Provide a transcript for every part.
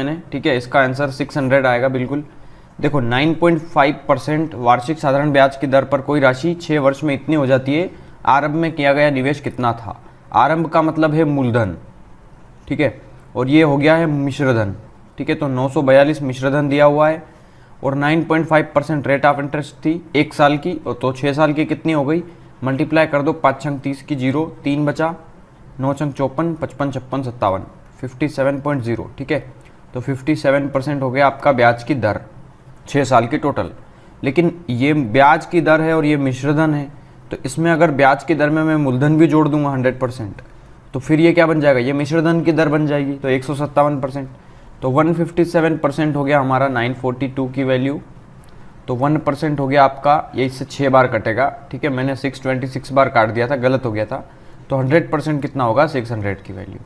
मैंने, ठीक है। इसका आंसर 600 आएगा बिल्कुल। देखो 9.5% वार्षिक साधारण ब्याज की दर पर कोई राशि 6 वर्ष में इतनी हो जाती है, आरंभ में किया गया निवेश कितना था। आरंभ का मतलब है मूलधन, ठीक है, और ये हो गया है मिश्रधन, ठीक है। तो 942 मिश्रधन दिया हुआ है और 9.5% रेट ऑफ इंटरेस्ट थी 1 साल की, तो 6 साल की कितनी हो गई, मल्टीप्लाई कर दो, 5 छंग 30 की 0, 3 बचा, 9 छंग 54, 55 56 57, 57.0, ठीक है। तो 57% हो गया आपका ब्याज की दर 6 साल की टोटल। लेकिन ये ब्याज की दर है और ये मिश्रधन है, तो इसमें अगर ब्याज की दर में मैं मूलधन भी जोड़ दूंगा 100%, तो फिर ये क्या बन जाएगा, ये मिश्रधन की दर बन जाएगी, तो 157%। तो 157% हो गया हमारा 942 की वैल्यू। तो 1% हो गया आपका, ये इससे 6 बार कटेगा, ठीक है। मैंने 626 बार काट दिया था, गलत हो गया था। तो 100% कितना होगा, 600 की वैल्यू,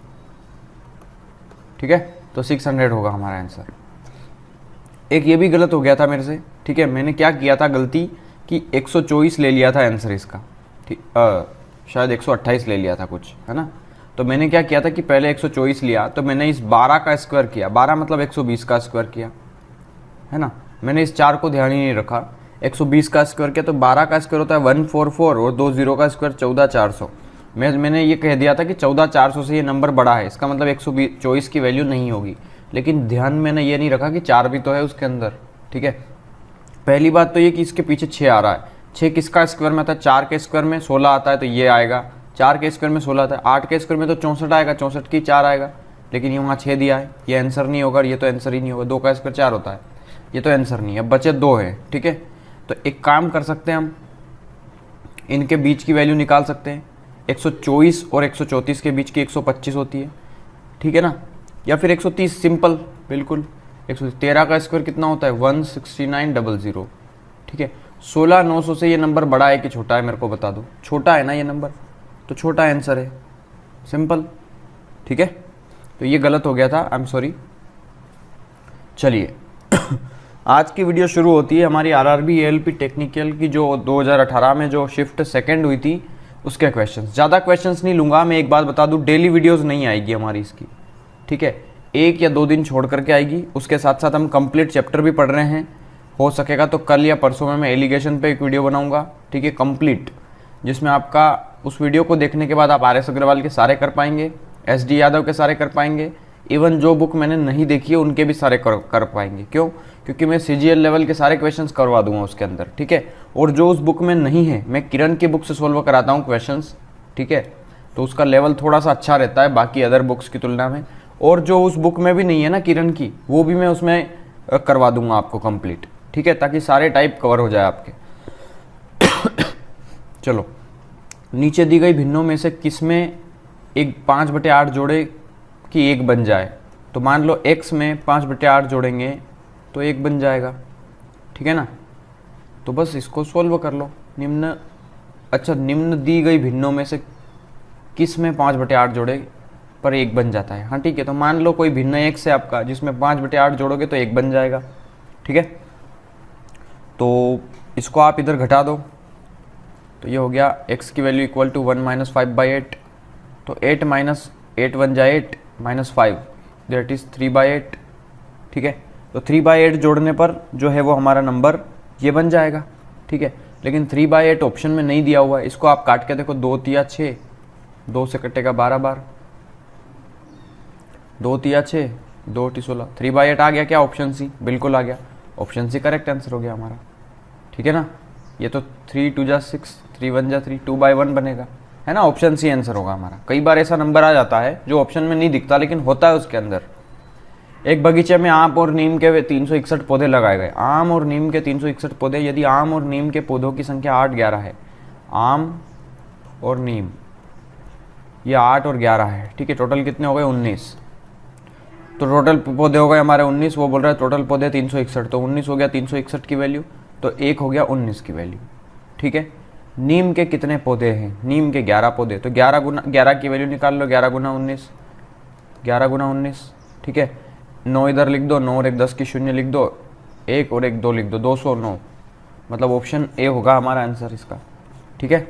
ठीक है। तो 600 होगा हमारा आंसर। एक ये भी गलत हो गया था मेरे से, ठीक है। मैंने क्या किया था गलती कि 124 ले लिया था आंसर इसका, ठीक, शायद 128 ले लिया था कुछ, है ना। तो मैंने क्या किया था कि पहले 124 लिया, तो मैंने इस 12 का स्क्वायर किया, 12 मतलब 120 का स्क्वायर किया, है ना। मैंने इस 4 को ध्यान ही नहीं रखा, 120 का स्क्वायर किया, तो 12 का स्क्वायर होता है 144 और 2 0 का स्क्वायर 14400। मैंने ये कह दिया था कि 14400 से ये नंबर बड़ा है, इसका मतलब 124 की वैल्यू नहीं होगी। लेकिन ध्यान मैंने ये नहीं रखा कि 4 भी तो है उसके अंदर, ठीक है। पहली बात तो ये कि इसके पीछे 6 आ रहा है, 6 किसका स्क्वायर में आता है, 4 के स्क्वायर में 16 आता है, तो ये आएगा। 4 के स्क्वायर में 16 आता है, 8 के स्क्वायर में तो 64 आएगा, 64 की 4 आएगा। लेकिन ये वहाँ 6 दिया है, ये आंसर नहीं होगा, ये तो आंसर ही नहीं होगा। 2 का स्क्वायर 4 होता है, ये तो आंसर नहीं है। अब बचे 2 है, ठीक है। तो एक काम कर सकते हैं हम, इनके बीच की वैल्यू निकाल सकते हैं। 124 और 134 के बीच की 125 होती है, ठीक है ना, या फिर 130 सिंपल, बिल्कुल। 113 का स्क्वायर कितना होता है, 16900, ठीक है। 16900 से ये नंबर बड़ा है कि छोटा है, मेरे को बता दो। छोटा है ना ये नंबर, तो छोटा आंसर है, सिंपल, ठीक है। तो ये गलत हो गया था, आई एम सॉरी। चलिए आज की वीडियो शुरू होती है हमारी आरआरबी एएलपी टेक्निकल की, जो 2018 में जो शिफ्ट सेकंड हुई थी उसके क्वेश्चंस। ज़्यादा क्वेश्चंस नहीं लूँगा, मैं एक बात बता दूँ, डेली वीडियोस नहीं आएगी हमारी इसकी, ठीक है। 1 या 2 दिन छोड़ करके आएगी। उसके साथ साथ हम कंप्लीट चैप्टर भी पढ़ रहे हैं, हो सकेगा तो कल या परसों में मैं एलिगेशन पे एक वीडियो बनाऊंगा, ठीक है, कंप्लीट, जिसमें आपका उस वीडियो को देखने के बाद आप आर एस अग्रवाल के सारे कर पाएंगे, एस डी यादव के सारे कर पाएंगे, इवन जो बुक मैंने नहीं देखी है उनके भी सारे कर पाएंगे। क्यों? क्योंकि मैं सीजीएल लेवल के सारे क्वेश्चंस करवा दूंगा उसके अंदर, ठीक है। और जो उस बुक में नहीं है, मैं किरण की बुक से सोल्व कराता हूँ क्वेश्चंस, ठीक है। तो उसका लेवल थोड़ा सा अच्छा रहता है बाकी अदर बुक्स की तुलना में। और जो उस बुक में भी नहीं है ना किरण की, वो भी मैं उसमें करवा दूंगा आपको कंप्लीट, ठीक है, ताकि सारे टाइप कवर हो जाए आपके। चलो, नीचे दी गई भिन्नों में से किसमें एक 5/8 जोड़े कि 1 बन जाए। तो मान लो x में 5/8 जोड़ेंगे तो 1 बन जाएगा, ठीक है ना। तो बस इसको सोल्व कर लो। निम्न दी गई भिन्नों में से किस में 5/8 जोड़े पर 1 बन जाता है। हाँ ठीक है, तो मान लो कोई भिन्न x है आपका जिसमें 5/8 जोड़ोगे तो 1 बन जाएगा, ठीक है। तो इसको आप इधर घटा दो, तो ये हो गया x की वैल्यू इक्वल टू 1 - 5/8। तो 8 - 8 बन जाए 8 - 5 दैट इज 3/8, ठीक है। तो 3/8 जोड़ने पर जो है वो हमारा नंबर ये बन जाएगा, ठीक है। लेकिन 3/8 ऑप्शन में नहीं दिया हुआ है, इसको आप काट के देखो। 2 तिया 6, 2 से कटेगा 12 बार, 2 तिया 6, 2 टी 16, 3/8 आ गया क्या ऑप्शन सी? बिल्कुल आ गया, ऑप्शन सी करेक्ट आंसर हो गया हमारा, ठीक है ना। ये तो 3 × 2 = 6, 3 × 1 = 3, 2/1 बनेगा, है ना। ऑप्शन सी आंसर होगा हमारा। कई बार ऐसा नंबर आ जाता है जो ऑप्शन में नहीं दिखता लेकिन होता है उसके अंदर। एक बगीचे में आम और नीम के 361 पौधे लगाए गए। आम और नीम के 361 पौधे, यदि आम और नीम के पौधों की संख्या 8 11 है, आम और नीम ये 8 और 11 है, ठीक है। टोटल कितने हो गए? 19। तो टोटल पौधे हो गए हमारे 19, वो बोल रहा है टोटल पौधे 361, तो 19 हो गया 361 की वैल्यू, तो 1 हो गया 19 की वैल्यू, ठीक है। नीम के कितने पौधे हैं? नीम के 11 पौधे, तो 11 की वैल्यू निकाल लो। 11 × 19, 11 × 19, ठीक है। 9 इधर लिख दो, 9 और 1 10 की 0 लिख दो, 1 और 1 2 लिख दो, 209, मतलब ऑप्शन ए होगा हमारा आंसर इसका, ठीक है।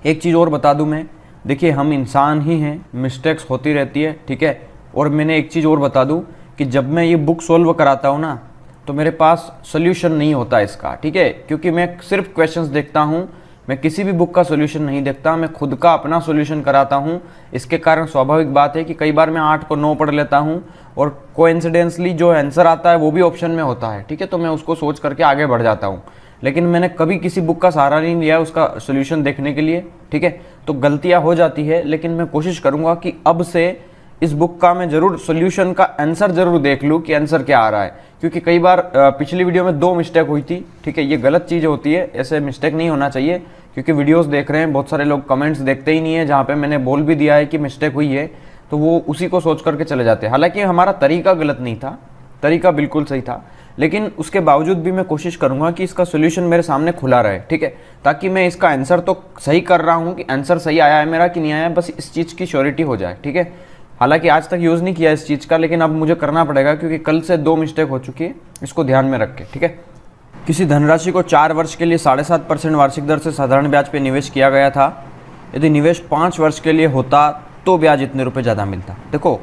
एक चीज़ और बता दूं मैं, देखिए हम इंसान ही हैं, मिस्टेक्स होती रहती है, ठीक है। और मैंने एक चीज़ और बता दूं कि जब मैं ये बुक सोल्व कराता हूँ ना तो मेरे पास सोल्यूशन नहीं होता इसका, ठीक है, क्योंकि मैं सिर्फ क्वेश्चंस देखता हूँ, मैं किसी भी बुक का सोल्यूशन नहीं देखता, मैं खुद का अपना सोल्यूशन कराता हूँ। इसके कारण स्वाभाविक बात है कि कई बार मैं 8 को 9 पढ़ लेता हूँ और कोइंसिडेंसली जो आंसर आता है वो भी ऑप्शन में होता है, ठीक है, तो मैं उसको सोच करके आगे बढ़ जाता हूँ। लेकिन मैंने कभी किसी बुक का सहारा नहीं लिया उसका सोल्यूशन देखने के लिए, ठीक है। तो गलतियाँ हो जाती है, लेकिन मैं कोशिश करूँगा कि अब से इस बुक का मैं जरूर सोल्यूशन का आंसर जरूर देख लूँ कि आंसर क्या आ रहा है, क्योंकि कई बार पिछली वीडियो में 2 मिस्टेक हुई थी, ठीक है। ये गलत चीज़ होती है, ऐसे मिस्टेक नहीं होना चाहिए, क्योंकि वीडियोस देख रहे हैं बहुत सारे लोग, कमेंट्स देखते ही नहीं है जहाँ पे मैंने बोल भी दिया है कि मिस्टेक हुई है, तो वो उसी को सोच करके चले जाते हैं। हालांकि हमारा तरीका गलत नहीं था, तरीका बिल्कुल सही था, लेकिन उसके बावजूद भी मैं कोशिश करूंगा कि इसका सोल्यूशन मेरे सामने खुला रहे, ठीक है, ताकि मैं इसका आंसर तो सही कर रहा हूँ कि आंसर सही आया है मेरा कि नहीं आया, बस इस चीज़ की श्योरिटी हो जाए, ठीक है। हालांकि आज तक यूज़ नहीं किया इस चीज़ का, लेकिन अब मुझे करना पड़ेगा क्योंकि कल से 2 मिस्टेक हो चुकी है, इसको ध्यान में रख के, ठीक है। किसी धनराशि को 4 वर्ष के लिए 7.5% वार्षिक दर से साधारण ब्याज पर निवेश किया गया था। यदि निवेश 5 वर्ष के लिए होता तो ब्याज इतने रुपये ज़्यादा मिलता। देखो,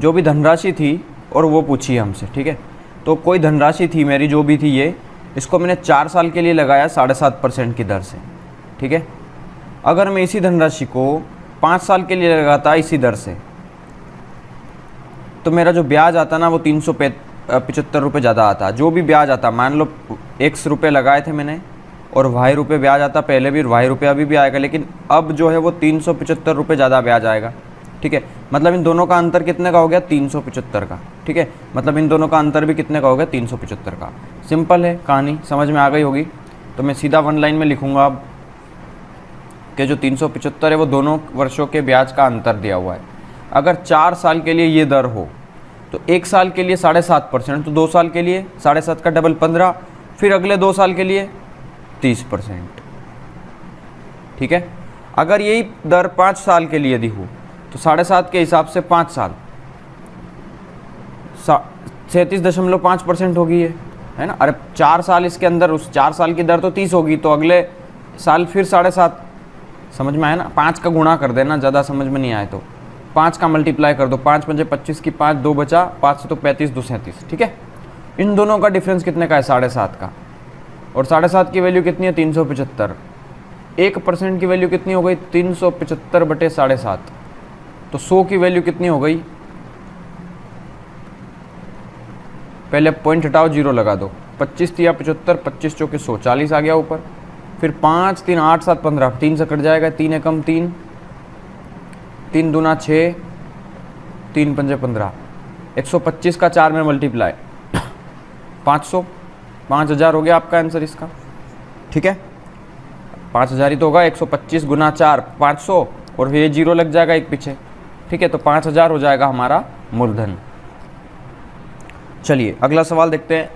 जो भी धनराशि थी और वो पूछी हमसे, ठीक है, तो कोई धनराशि थी मेरी जो भी थी ये, इसको मैंने 4 साल के लिए लगाया 7.5% की दर से, ठीक है। अगर मैं इसी धनराशि को 5 साल के लिए लगाता इसी दर से, तो मेरा जो ब्याज आता ना वो 375 रुपये ज़्यादा आता। जो भी ब्याज आता, मान लो x रुपये लगाए थे मैंने और y रुपये ब्याज आता पहले भी, y रुपये अभी भी आएगा, लेकिन अब जो है वो 375 रुपये ज़्यादा ब्याज आएगा, ठीक है। मतलब इन दोनों का अंतर कितने का हो गया? 375 का, ठीक है। मतलब इन दोनों का अंतर भी कितने का हो गया? 375 का। सिंपल है कहानी, समझ में आ गई होगी। तो मैं सीधा 1 लाइन में लिखूंगा अब कि जो 375 है वो दोनों वर्षों के ब्याज का अंतर दिया हुआ है। अगर 4 साल के लिए ये दर हो तो 1 साल के लिए 7.5%, तो 2 साल के लिए 7.5 का डबल 15, फिर अगले 2 साल के लिए 30%, ठीक है। अगर यही दर 5 साल के लिए दी हो तो 7.5 के हिसाब से 5 साल 37.5% होगी है ना। अरे 4 साल इसके अंदर, उस 4 साल की दर तो 30 होगी, तो अगले साल फिर 7.5, समझ में आया ना। 5 का गुणा कर देना, ज़्यादा समझ में नहीं आए तो 5 का मल्टीप्लाई कर दो, 5 पंजे 25 की 5, 2 बचा, 5 से तो 35, 2 37, ठीक है। इन दोनों का डिफरेंस कितने का है? 7.5 का। और 7.5 की वैल्यू कितनी है? 375। 1% की वैल्यू कितनी हो गई? 375/7.5। तो 100 की वैल्यू कितनी हो गई? पहले पॉइंट हटाओ, 0 लगा दो। 25 तिया 75, 25 चौके 100, 40 आ गया ऊपर। फिर 5 3 8 7 15, 3 से कट जाएगा, 3 एकम 3, 3 दूना 6, 3 पंजे 15, 125 का 4 में मल्टीप्लाई 500, 5000 हो गया आपका आंसर इसका, ठीक है। 5000 ही तो होगा। 125 गुना 4 500, और फिर ये 0 लग जाएगा एक पीछे, ठीक है। तो 5000 हो जाएगा हमारा मूलधन। चलिए अगला सवाल देखते हैं।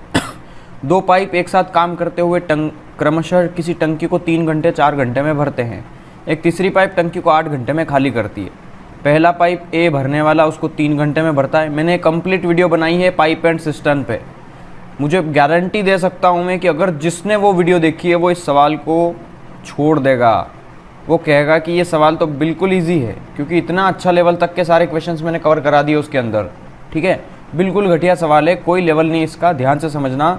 2 पाइप एक साथ काम करते हुए क्रमशः किसी टंकी को 3 घंटे 4 घंटे में भरते हैं। एक तीसरी पाइप टंकी को 8 घंटे में खाली करती है। पहला पाइप ए भरने वाला उसको 3 घंटे में भरता है। मैंने कंप्लीट वीडियो बनाई है पाइप एंड सिस्टम पे। मुझे गारंटी दे सकता हूँ मैं कि अगर जिसने वो वीडियो देखी है वो इस सवाल को छोड़ देगा, वो कहेगा कि ये सवाल तो बिल्कुल ईजी है, क्योंकि इतना अच्छा लेवल तक के सारे क्वेश्चंस मैंने कवर करा दिए उसके अंदर, ठीक है। बिल्कुल घटिया सवाल है, कोई लेवल नहीं इसका, ध्यान से समझना।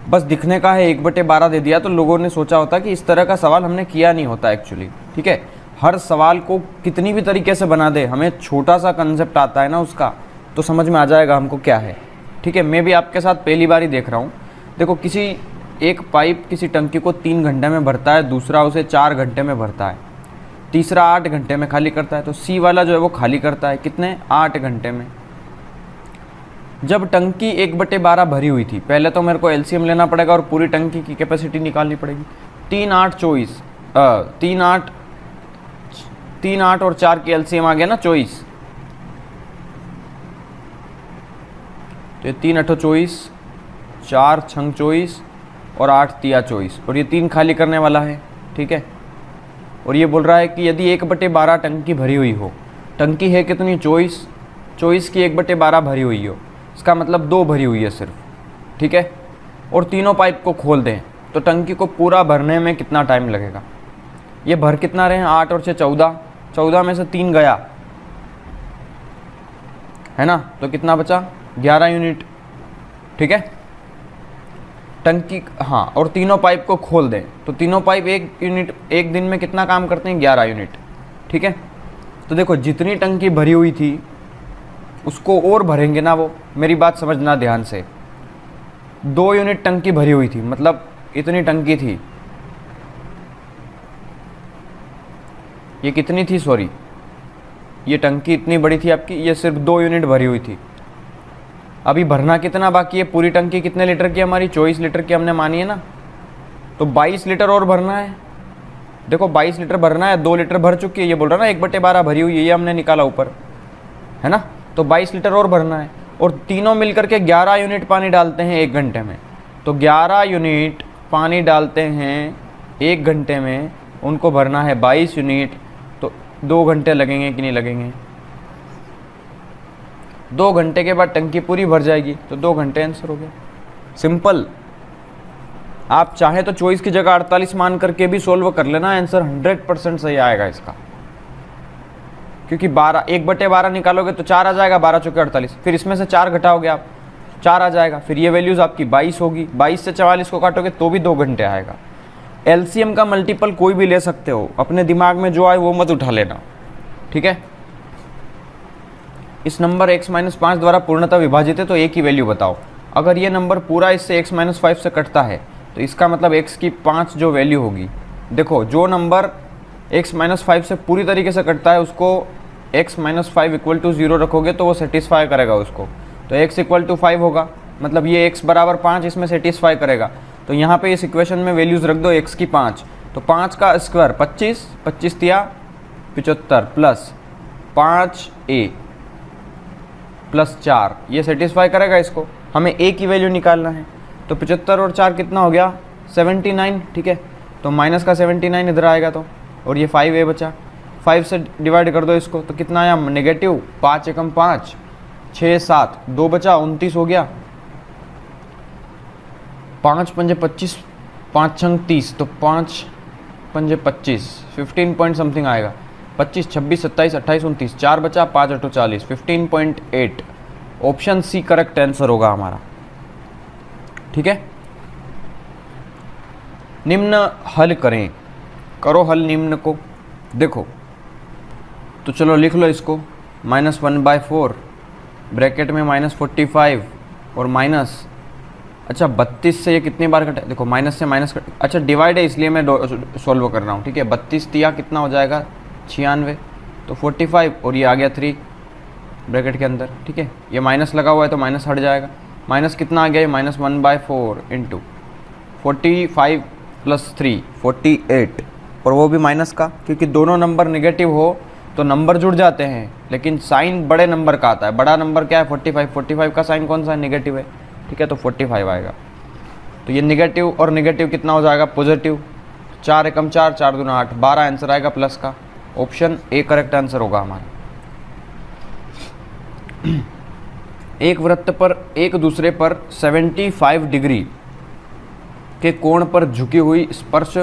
बस दिखने का है 1/12 दे दिया तो लोगों ने सोचा होता कि इस तरह का सवाल हमने किया नहीं होता एक्चुअली, ठीक है। हर सवाल को कितनी भी तरीके से बना दे, हमें छोटा सा कंसेप्ट आता है ना उसका, तो समझ में आ जाएगा हमको क्या है, ठीक है। मैं भी आपके साथ पहली बार ही देख रहा हूँ। देखो, किसी एक पाइप किसी टंकी को 3 घंटे में भरता है, दूसरा उसे 4 घंटे में भरता है, तीसरा 8 घंटे में खाली करता है। तो सी वाला जो है वो खाली करता है कितने? 8 घंटे में। जब टंकी 1/12 भरी हुई थी, पहले तो मेरे को एलसीएम लेना पड़ेगा और पूरी टंकी की कैपेसिटी निकालनी पड़ेगी। 3 8 24, 3 8 और 4 की एलसीएम आ गया ना 24, तो ये 3 8 24, 4 6 24 और 8 तिया 24, और ये 3 खाली करने वाला है, ठीक है। और ये बोल रहा है कि यदि 1/12 टंकी भरी हुई हो, टंकी है कितनी? 24, 24 की 1/12 भरी हुई हो, इसका मतलब 2 भरी हुई है सिर्फ, ठीक है। और तीनों पाइप को खोल दें तो टंकी को पूरा भरने में कितना टाइम लगेगा? ये भर कितना रहे हैं? 8 और 6 14, 14 में से 3 गया है ना, तो कितना बचा? 11 यूनिट, ठीक है। टंकी, हाँ, और तीनों पाइप को खोल दें तो तीनों पाइप 1 यूनिट, 1 दिन में कितना काम करते हैं, 11 यूनिट, ठीक है। तो देखो जितनी टंकी भरी हुई थी उसको और भरेंगे ना, वो मेरी बात समझना ध्यान से। 2 यूनिट टंकी भरी हुई थी, मतलब इतनी टंकी थी, ये कितनी थी, सॉरी, ये टंकी इतनी बड़ी थी आपकी, ये सिर्फ 2 यूनिट भरी हुई थी। अभी भरना कितना बाकी है, पूरी टंकी कितने लीटर की हमारी, 24 लीटर की हमने मानी है ना, तो 22 लीटर और भरना है। देखो 22 लीटर भरना है, 2 लीटर भर चुकी है, ये बोल रहा ना 1/12 भरी हुई है, ये हमने निकाला ऊपर, है ना। तो 22 लीटर और भरना है, और तीनों मिलकर के 11 यूनिट पानी डालते हैं 1 घंटे में। तो 11 यूनिट पानी डालते हैं 1 घंटे में, उनको भरना है 22 यूनिट, तो 2 घंटे लगेंगे कि नहीं लगेंगे। 2 घंटे के बाद टंकी पूरी भर जाएगी, तो 2 घंटे आंसर हो गया, सिंपल। आप चाहे तो 24 की जगह 48 मान करके भी सोल्व कर लेना, आंसर 100% सही आएगा इसका, क्योंकि 1/12 निकालोगे तो 4 आ जाएगा, 12 चौके 48, फिर इसमें से 4 घटाओगे आप, 4 आ जाएगा, फिर ये वैल्यूज़ आपकी 22 होगी, 22 से 44 को काटोगे तो भी 2 घंटे आएगा। एलसीएम का मल्टीपल कोई भी ले सकते हो, अपने दिमाग में जो आए वो मत उठा लेना, ठीक है। इस नंबर x-5 द्वारा पूर्णतः विभाजित है, तो a की वैल्यू बताओ। अगर ये नंबर पूरा इससे x-5 से कटता है तो इसका मतलब x की 5 जो वैल्यू होगी, देखो जो नंबर x-5 से पूरी तरीके से कटता है उसको x-5 इक्वल टू 0 रखोगे तो वो सेटिस्फाई करेगा उसको, तो x इक्वल टू 5 होगा, मतलब ये x बराबर 5 इसमें सेटिस्फाई करेगा। तो यहाँ पे इस इक्वेशन में वैल्यूज़ रख दो x की 5, तो 5 का स्क्वायर 25, 25 तिया 75 प्लस 5a प्लस 4, ये सेटिस्फाई करेगा इसको। हमें a की वैल्यू निकालना है, तो 75 और 4 कितना हो गया, 79, ठीक है। तो माइनस का 79 इधर आएगा, तो और ये 5a बचा, 5 से डिवाइड कर दो इसको, तो कितना आया नेगेटिव, 5 एकम 5, 6 7, 2 बचा 29 हो गया, 5 पंजे 25, 5 छंग 30, तो 5 पंजे 25, 15 पॉइंट समथिंग आएगा, 25 26 27 28 29, 4 बचा, 5 8 40, 15.8। ऑप्शन सी करेक्ट आंसर होगा हमारा, ठीक है। निम्न हल करें, करो हल निम्न को, देखो तो चलो लिख लो इसको, -1/4 ब्रैकेट में -45 और माइनस, अच्छा 32 से ये कितनी बार कटा, देखो माइनस से माइनस कट, अच्छा डिवाइड है इसलिए मैं सॉल्व कर रहा हूँ, ठीक है। 32 तिया कितना हो जाएगा, 96, तो 45, और ये आ गया 3 ब्रैकेट के अंदर, ठीक है। ये माइनस लगा हुआ है तो माइनस हट जाएगा, माइनस कितना आ गया, ये -1/4 इंटू 45 प्लस 3 48, और वो भी माइनस का, क्योंकि दोनों नंबर नेगेटिव हो तो नंबर जुड़ जाते हैं, लेकिन साइन बड़े नंबर का आता है। बड़ा नंबर क्या है, 45, 45 का साइन कौन सा है, नेगेटिव है, ठीक है। तो 45 आएगा, तो ये नेगेटिव और नेगेटिव कितना हो जाएगा, पॉजिटिव, 4 एकम 4, 4 दूना 8, 12 आंसर आएगा प्लस का। ऑप्शन ए करेक्ट आंसर होगा हमारा। एक वृत्त पर एक दूसरे पर 75 डिग्री के कोण पर झुकी हुई स्पर्श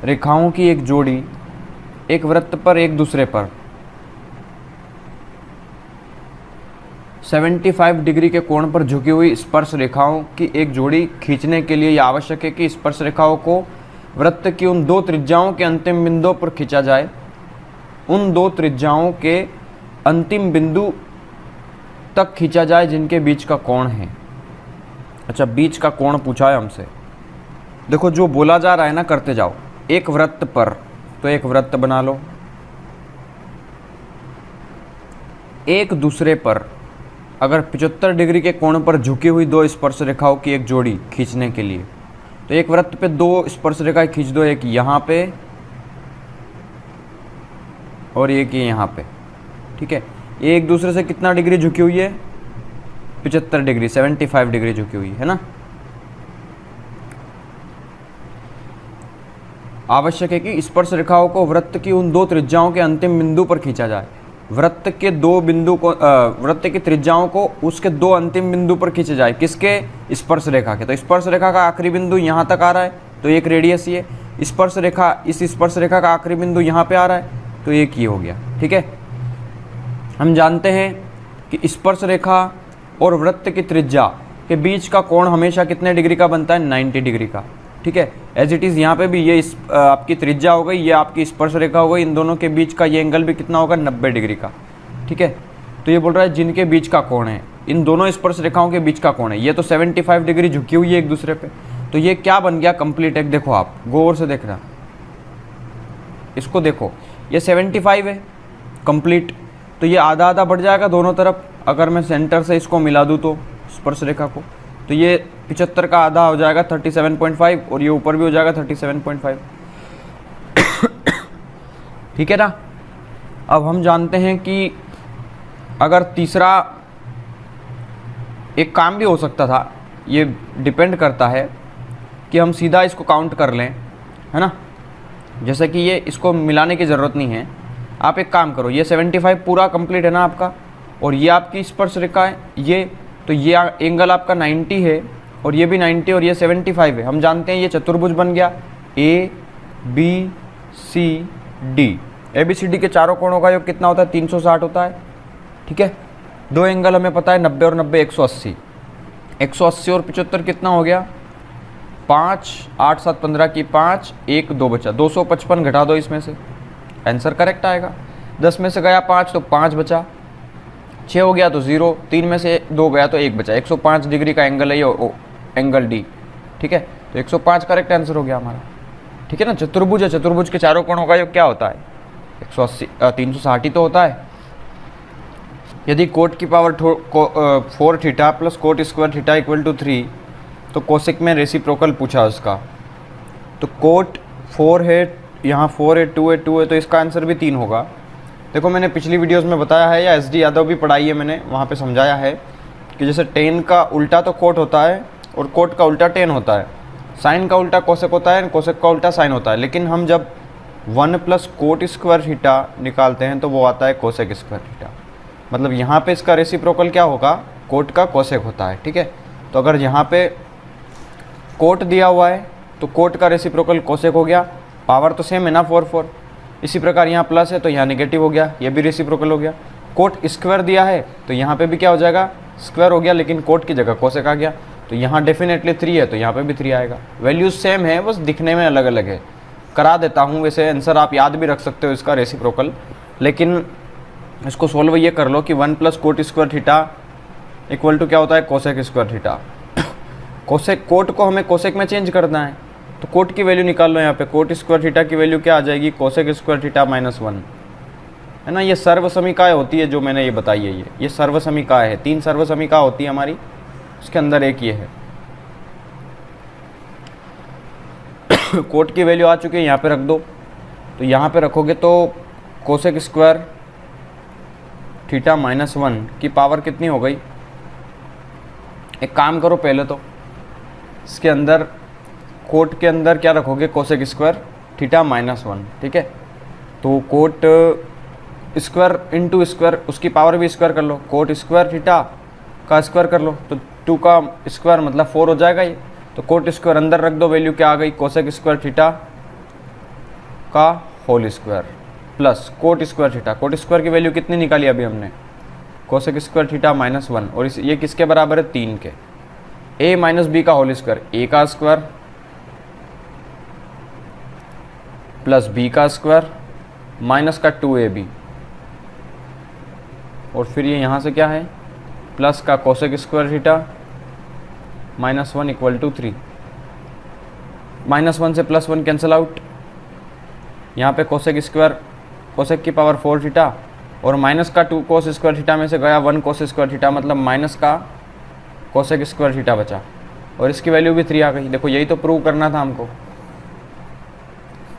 रेखाओं की एक जोड़ी, एक वृत्त पर एक दूसरे पर 75 डिग्री के कोण पर झुकी हुई स्पर्श रेखाओं की एक जोड़ी खींचने के लिए यह आवश्यक है कि स्पर्श रेखाओं को वृत्त की उन 2 त्रिज्याओं के अंतिम बिंदुओं पर खींचा जाए, उन 2 त्रिज्याओं के अंतिम बिंदु तक खींचा जाए जिनके बीच का कोण है। अच्छा, बीच का कोण पूछा है हमसे। देखो जो बोला जा रहा है ना, करते जाओ। एक वृत्त पर, तो एक वृत्त बना लो, एक दूसरे पर अगर 75 डिग्री के कोण पर झुकी हुई 2 स्पर्श रेखाओं की एक जोड़ी खींचने के लिए, तो एक वृत्त पे 2 स्पर्श रेखाएं खींच दो, एक यहाँ पे और एक ये यहाँ पे, ठीक है। ये एक दूसरे से कितना डिग्री झुकी हुई है, 75 डिग्री, 75 डिग्री झुकी हुई है ना। आवश्यक है कि स्पर्श रेखाओं को वृत्त की उन 2 त्रिज्याओं के अंतिम बिंदु पर खींचा जाए। वृत्त के 2 बिंदु को, वृत्त की त्रिज्याओं को उसके 2 अंतिम बिंदु पर खींचे जाए, किसके, स्पर्श रेखा के। तो स्पर्श रेखा का आखिरी बिंदु यहाँ तक आ रहा है, तो एक रेडियस ये, स्पर्श रेखा, इस स्पर्श रेखा का आखिरी बिंदु यहाँ पे आ रहा है, तो एक ये हो गया, ठीक है। हम जानते हैं कि स्पर्श रेखा और वृत्त की त्रिज्या के बीच का कोण हमेशा कितने डिग्री का बनता है? 90 डिग्री का। ठीक है, एज इट इज़ यहाँ पे भी ये आपकी त्रिज्या हो गई, ये आपकी स्पर्श रेखा हो गई, इन दोनों के बीच का ये एंगल भी कितना होगा? 90 डिग्री का। ठीक है, तो ये बोल रहा है जिनके बीच का कोण है, इन दोनों स्पर्श रेखाओं के बीच का कोण है, ये तो 75 डिग्री झुकी हुई है एक दूसरे पे, तो ये क्या बन गया? कंप्लीट एक। देखो आप गौर से देखना, इसको देखो, ये 75 है कंप्लीट, तो ये आधा आधा बढ़ जाएगा दोनों तरफ। अगर मैं सेंटर से इसको मिला दूँ तो स्पर्श रेखा को, तो ये 75 का आधा हो जाएगा 37.5, और ये ऊपर भी हो जाएगा 37.5। ठीक है ना। अब हम जानते हैं कि अगर तीसरा एक काम भी हो सकता था, ये डिपेंड करता है कि हम सीधा इसको काउंट कर लें, है ना। जैसे कि ये इसको मिलाने की ज़रूरत नहीं है, आप एक काम करो, ये 75 पूरा कंप्लीट है ना आपका, और ये आपकी स्पर्श रेखा है ये, तो ये एंगल आपका 90 है, और ये भी 90 और ये 75 है। हम जानते हैं ये चतुर्भुज बन गया, A B C D. A B C D के चारों कोणों का योग कितना होता है? 360 होता है। ठीक है, दो एंगल हमें पता है 90 और 90 180। 180 और 75 कितना हो गया? 5 8 7 15 की 5, 1 2 बचा, 255 घटा दो इसमें से, आंसर करेक्ट आएगा। 10 में से गया 5 तो 5 बचा, 6 हो गया तो 0, 3 में से 2 गया तो 1 बचा। 105 डिग्री का एंगल है ये एंगल डी। ठीक है, तो 105 करेक्ट आंसर हो गया हमारा। ठीक है ना, चतुर्भुज है, चतुर्भुज के चारों कोणों का योग क्या होता है? 360 ही तो होता है। यदि कोट की power 4 theta plus cot square theta equal to 3, तो कोसेक में रेसिप्रोकल पूछा उसका, तो कोट 4 है, यहाँ 4 है, 2 है, 2 है, तो इसका आंसर भी 3 होगा। देखो मैंने पिछली वीडियोस में बताया है, या SD यादव भी पढ़ाई है मैंने, वहाँ पे समझाया है कि जैसे टेन का उल्टा तो कोट होता है और कोट का उल्टा टेन होता है, साइन का उल्टा कोसेक होता है, कोसेक का उल्टा साइन होता है। लेकिन हम जब 1 प्लस कोट स्क्वायर थीटा निकालते हैं तो वो आता है कोसेक स्क्वायर थीटा। मतलब यहाँ पे इसका रेसिप्रोकल क्या होगा? कोट का कोसेक होता है। ठीक है, तो अगर यहाँ पे कोट दिया हुआ है तो कोट का रेसिप्रोकल कोसेक हो गया, पावर तो सेम है ना 4 4। इसी प्रकार यहाँ प्लस है तो यहाँ नेगेटिव हो गया, ये भी रेसिप्रोकल हो गया। कोट स्क्वायर दिया है तो यहाँ पे भी क्या हो जाएगा? स्क्वायर हो गया, लेकिन कोट की जगह कोसेक आ गया, तो यहाँ डेफिनेटली 3 है तो यहाँ पे भी 3 आएगा। वैल्यूज सेम है, बस दिखने में अलग अलग है। करा देता हूँ, वैसे आंसर आप याद भी रख सकते हो इसका रेसिप्रोकल, लेकिन इसको सोल्व ये कर लो कि 1 plus cot square theta equal to क्या होता है? Cosec square theta. Cosec, cot को हमें कोसेक में चेंज करना है, तो कोट की वैल्यू निकाल लो। यहाँ पे कोट स्क्वायर थीटा की वैल्यू क्या आ जाएगी? कोसेक स्क्वायर थीटा -1, है ना। ये सर्वसमीकाय होती है जो मैंने ये बताई है, ये सर्वसमीकाय है। 3 सर्वसमीकाय होती है हमारी, उसके अंदर एक ये है। कोट की वैल्यू आ चुकी है, यहाँ पे रख दो, तो यहाँ पे रखोगे तो कोसेक स्क्वायर थीटा -1 की पावर कितनी हो गई? एक काम करो, पहले तो इसके अंदर कोट के अंदर क्या रखोगे? Cosec square theta -1। ठीक है, तो कोट स्क्वायर इंटू स्क्वायर, उसकी पावर भी स्क्वायर कर लो, कोट स्क्वायर थीटा का स्क्वायर कर लो, तो 2 का स्क्वायर मतलब 4 हो जाएगा ये। तो कोट स्क्वायर अंदर रख दो, वैल्यू क्या आ गई? कोसेक स्क्वायर थीटा का whole square plus cot square theta. Cot square की वैल्यू कितनी निकाली अभी हमने? कोसेक स्क्वायर थीटा -1, और ये किसके बराबर है? 3 के। a माइनस बी का होल स्क्वायर, a का स्क्वायर प्लस b का स्क्वायर माइनस का 2ab, और फिर ये यहाँ से क्या है? प्लस का cosec square theta -1 equal to 3। -1 से +1 कैंसिल आउट, यहाँ पे कोसेक स्क्वायर, कोसेक की पावर 4 थीटा, और माइनस का 2 कोस स्क्वायर थीटा में से गया 1 कोस स्क्वायर थीटा, मतलब माइनस का कोसेक स्क्वायर थीटा बचा, और इसकी वैल्यू भी 3 आ गई। देखो यही तो प्रूव करना था हमको,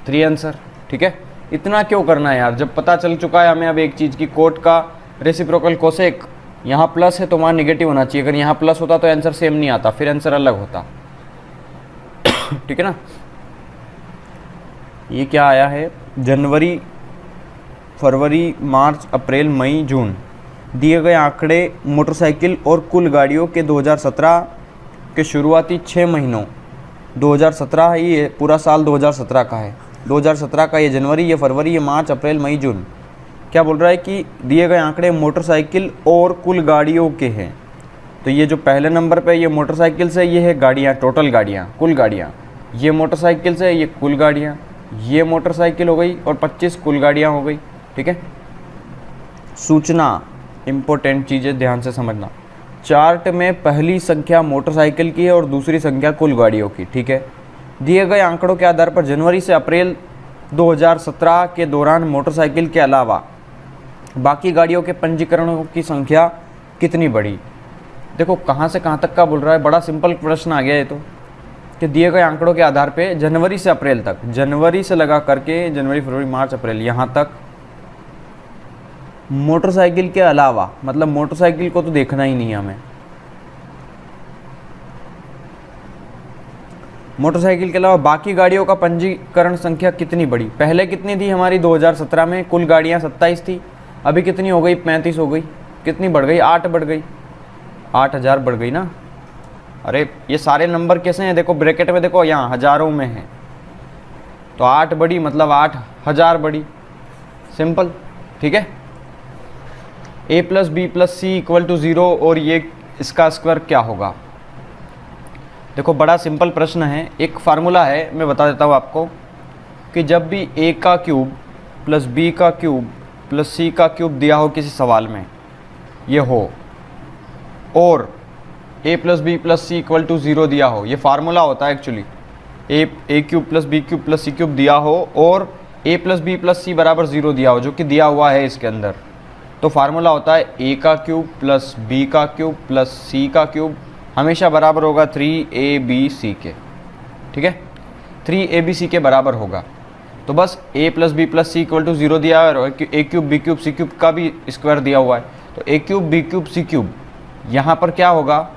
3 आंसर। ठीक है, इतना क्यों करना है यार, जब पता चल चुका है हमें अब एक चीज़ की, कोट का रेसिप्रोकल कोसेक, यहाँ प्लस है तो वहाँ निगेटिव होना चाहिए। अगर यहाँ प्लस होता तो आंसर सेम नहीं आता, फिर आंसर अलग होता। ठीक है ना। ये क्या आया है? जनवरी, फरवरी, मार्च, अप्रैल, मई, जून दिए गए आंकड़े मोटरसाइकिल और कुल गाड़ियों के 2017 के शुरुआती 6 महीनों, 2017 है ये पूरा साल 2017 का है, 2017 का ये जनवरी, ये फरवरी, ये मार्च, अप्रैल, मई, जून। क्या बोल रहा है कि दिए गए आंकड़े मोटरसाइकिल और कुल गाड़ियों के हैं तो ये जो पहले नंबर पे ये मोटरसाइकिल से, ये है गाड़ियाँ, टोटल गाड़ियाँ, कुल गाड़ियाँ। ये मोटरसाइकिल से, ये कुल गाड़ियाँ, ये मोटरसाइकिल हो गई और 25 कुल गाड़ियाँ हो गई। ठीक है, सूचना, इम्पोर्टेंट चीज़ें ध्यान से समझना। चार्ट में पहली संख्या मोटरसाइकिल की है और दूसरी संख्या कुल गाड़ियों की। ठीक है, दिए गए आंकड़ों के आधार पर जनवरी से अप्रैल 2017 के दौरान मोटरसाइकिल के अलावा बाकी गाड़ियों के पंजीकरणों की संख्या कितनी बढ़ी। देखो कहाँ से कहाँ तक का बोल रहा है, बड़ा सिंपल प्रश्न आ गया ये तो, कि दिए गए आंकड़ों के आधार पे जनवरी से अप्रैल तक, जनवरी से लगा करके जनवरी फरवरी मार्च अप्रैल, यहाँ तक मोटरसाइकिल के अलावा, मतलब मोटरसाइकिल को तो देखना ही नहीं है हमें, मोटरसाइकिल के अलावा बाकी गाड़ियों का पंजीकरण संख्या कितनी बढ़ी। पहले कितनी थी हमारी 2017 में, कुल गाड़ियाँ 27 थी, अभी कितनी हो गई, 35 हो गई। कितनी बढ़ गई, 8 बढ़ गई, 8000 बढ़ गई ना। अरे ये सारे नंबर कैसे हैं, देखो ब्रैकेट में देखो, यहाँ हजारों में है, तो 8 बढ़ी मतलब 8000 बढ़ी, सिंपल। ठीक है, a plus b plus c equal to 0 और ये इसका स्क्वायर क्या होगा। देखो बड़ा सिंपल प्रश्न है, एक फार्मूला है, मैं बता देता हूँ आपको, कि जब भी a का क्यूब प्लस b का क्यूब प्लस c का क्यूब दिया हो किसी सवाल में, ये हो, और a plus b plus c equal to 0 दिया हो, ये फार्मूला होता है actually, a cube plus b cube plus c cube दिया हो और a plus b plus c बराबर 0 दिया हो, जो कि दिया हुआ है इसके अंदर, तो फार्मूला होता है a का क्यूब प्लस b का क्यूब प्लस c का क्यूब हमेशा बराबर होगा 3abc के। ठीक है, 3abc के बराबर होगा। तो बस a plus b plus c equal to 0 दिया है और a cube b cube c cube का भी स्क्वायर दिया हुआ है, तो a cube b cube c cube यहाँ पर क्या होगा,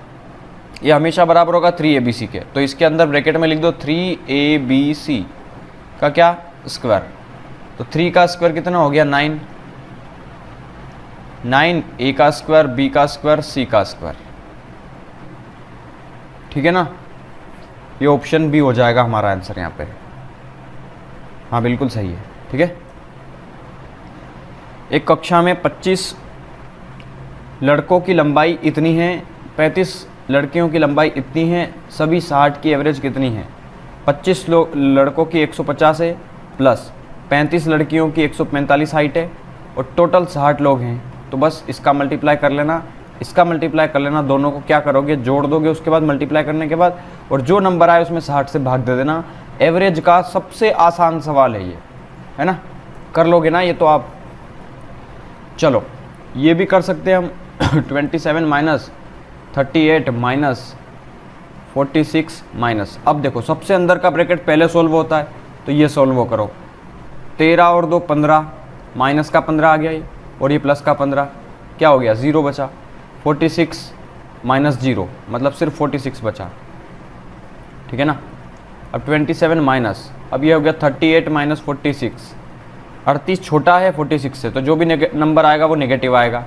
ये हमेशा बराबर होगा 3abc के। तो इसके अंदर ब्रैकेट में लिख दो 3abc का क्या स्क्वायर, तो 3 का स्क्वायर कितना हो गया 9, 9 a का स्क्वायर b का स्क्वायर c का स्क्वायर। ठीक है ना, ये ऑप्शन बी हो जाएगा हमारा आंसर यहाँ पे। हाँ बिल्कुल सही है। ठीक है, एक कक्षा में 25 लड़कों की लंबाई इतनी है, 35 लड़कियों की लंबाई इतनी है, सभी 60 की एवरेज कितनी है। 25 लड़कों की 150 है प्लस 35 लड़कियों की 145 हाइट है और टोटल 60 लोग हैं, तो बस इसका मल्टीप्लाई कर लेना, इसका मल्टीप्लाई कर लेना, दोनों को क्या करोगे, जोड़ दोगे उसके बाद मल्टीप्लाई करने के बाद, और जो नंबर आए उसमें 60 से भाग दे देना। एवरेज का सबसे आसान सवाल है ये, है ना, कर लोगे ना ये तो आप। चलो ये भी कर सकते हैं हम 27 माइनस 38 माइनस 46 माइनस, अब देखो सबसे अंदर का ब्रैकेट पहले सोल्व होता है, तो ये सोल्व करो, 13 और 2 15, माइनस का 15 आ गया ये, और ये प्लस का 15, क्या हो गया 0 बचा, 46 माइनस 0 मतलब सिर्फ 46 बचा। ठीक है ना, अब 27 माइनस, अब ये हो गया 38 माइनस 46, 38 छोटा है 46 से, तो जो भी नंबर आएगा वो नेगेटिव आएगा,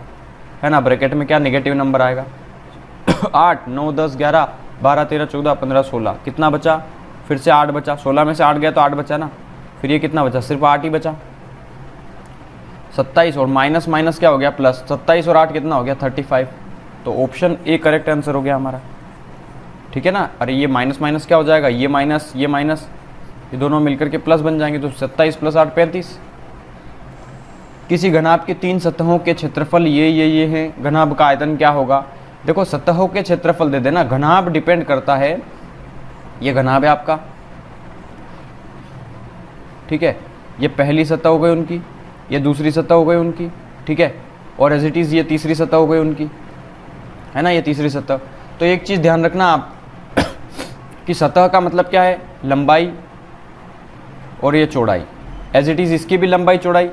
है ना, ब्रैकेट में क्या नेगेटिव नंबर आएगा। 8 9 10 11 12 13 14 15 16, कितना बचा, फिर से 8 बचा, 16 में से 8 गया तो 8 बचा ना, फिर ये कितना बचा, सिर्फ 8 ही बचा। 27 और माइनस माइनस क्या हो गया प्लस, 27 और 8 कितना हो गया 35, तो ऑप्शन ए करेक्ट आंसर हो गया हमारा। ठीक है ना, अरे ये माइनस माइनस क्या हो जाएगा, ये माइनस ये दोनों मिलकर के प्लस बन जाएंगे, तो 27 प्लस 8 35। किसी घनाभ की 3 सतहों के क्षेत्रफल ये हैं, घनाभ का आयतन क्या होगा। देखो सतहों के क्षेत्रफल दे देना, घनाभ डिपेंड करता है, ये घनाभ है आपका, ठीक है, ये पहली सतह हो गई उनकी, ये दूसरी सतह हो गई उनकी, ठीक है, और एज इट इज़ ये तीसरी सतह हो गई उनकी, है ना, ये तीसरी सतह। तो एक चीज़ ध्यान रखना आप कि सतह का मतलब क्या है, लंबाई और ये चौड़ाई, एज इट इज़ इसकी भी लंबाई चौड़ाई,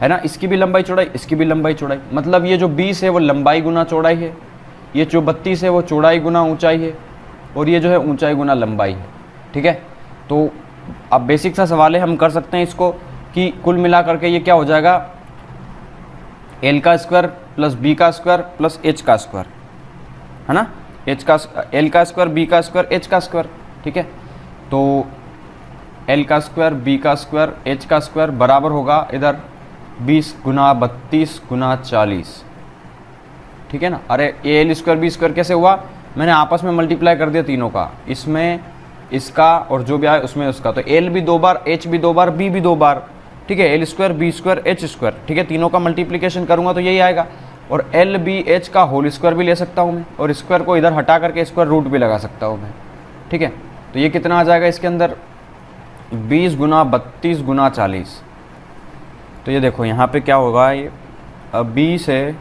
है ना, इसकी भी लंबाई चौड़ाई, इसकी भी लंबाई चौड़ाई, मतलब ये जो 20 है वो लंबाई गुना चौड़ाई है, ये जो 32 है वो चौड़ाई गुना ऊंचाई है, और ये जो है ऊंचाई गुना लंबाई है। ठीक है, तो अब बेसिक सा सवाल है, हम कर सकते हैं इसको कि कुल मिला करके ये क्या हो जाएगा, एल का स्क्वायर प्लस बी का स्क्वायर प्लस एच का स्क्वायर, है ना, एच का एल का स्क्वायर बी का स्क्वायर एच का स्क्वायर। ठीक है, तो एल का स्क्वायर बी का स्क्वायर एच का स्क्वायर बराबर होगा इधर 20 गुना 32 गुना 40। ठीक है ना। अरे a l square b square कैसे हुआ, मैंने आपस में मल्टीप्लाई कर दिया तीनों का, इसमें इसका और जो भी आए उसमें उसका, तो एल भी 2 बार, एच भी 2 बार, बी भी 2 बार, ठीक है। L square b square h square, ठीक है, तीनों का मल्टीप्लिकेशन करूंगा तो यही आएगा। और एल बी एच का होल स्क्वायर भी ले सकता हूँ मैं, और स्क्वायर को इधर हटा करके स्क्वायर रूट भी लगा सकता हूँ मैं, ठीक है। तो ये कितना आ जाएगा इसके अंदर 20 गुना 32 गुना 40। तो ये देखो यहाँ पे क्या होगा, ये 20 है,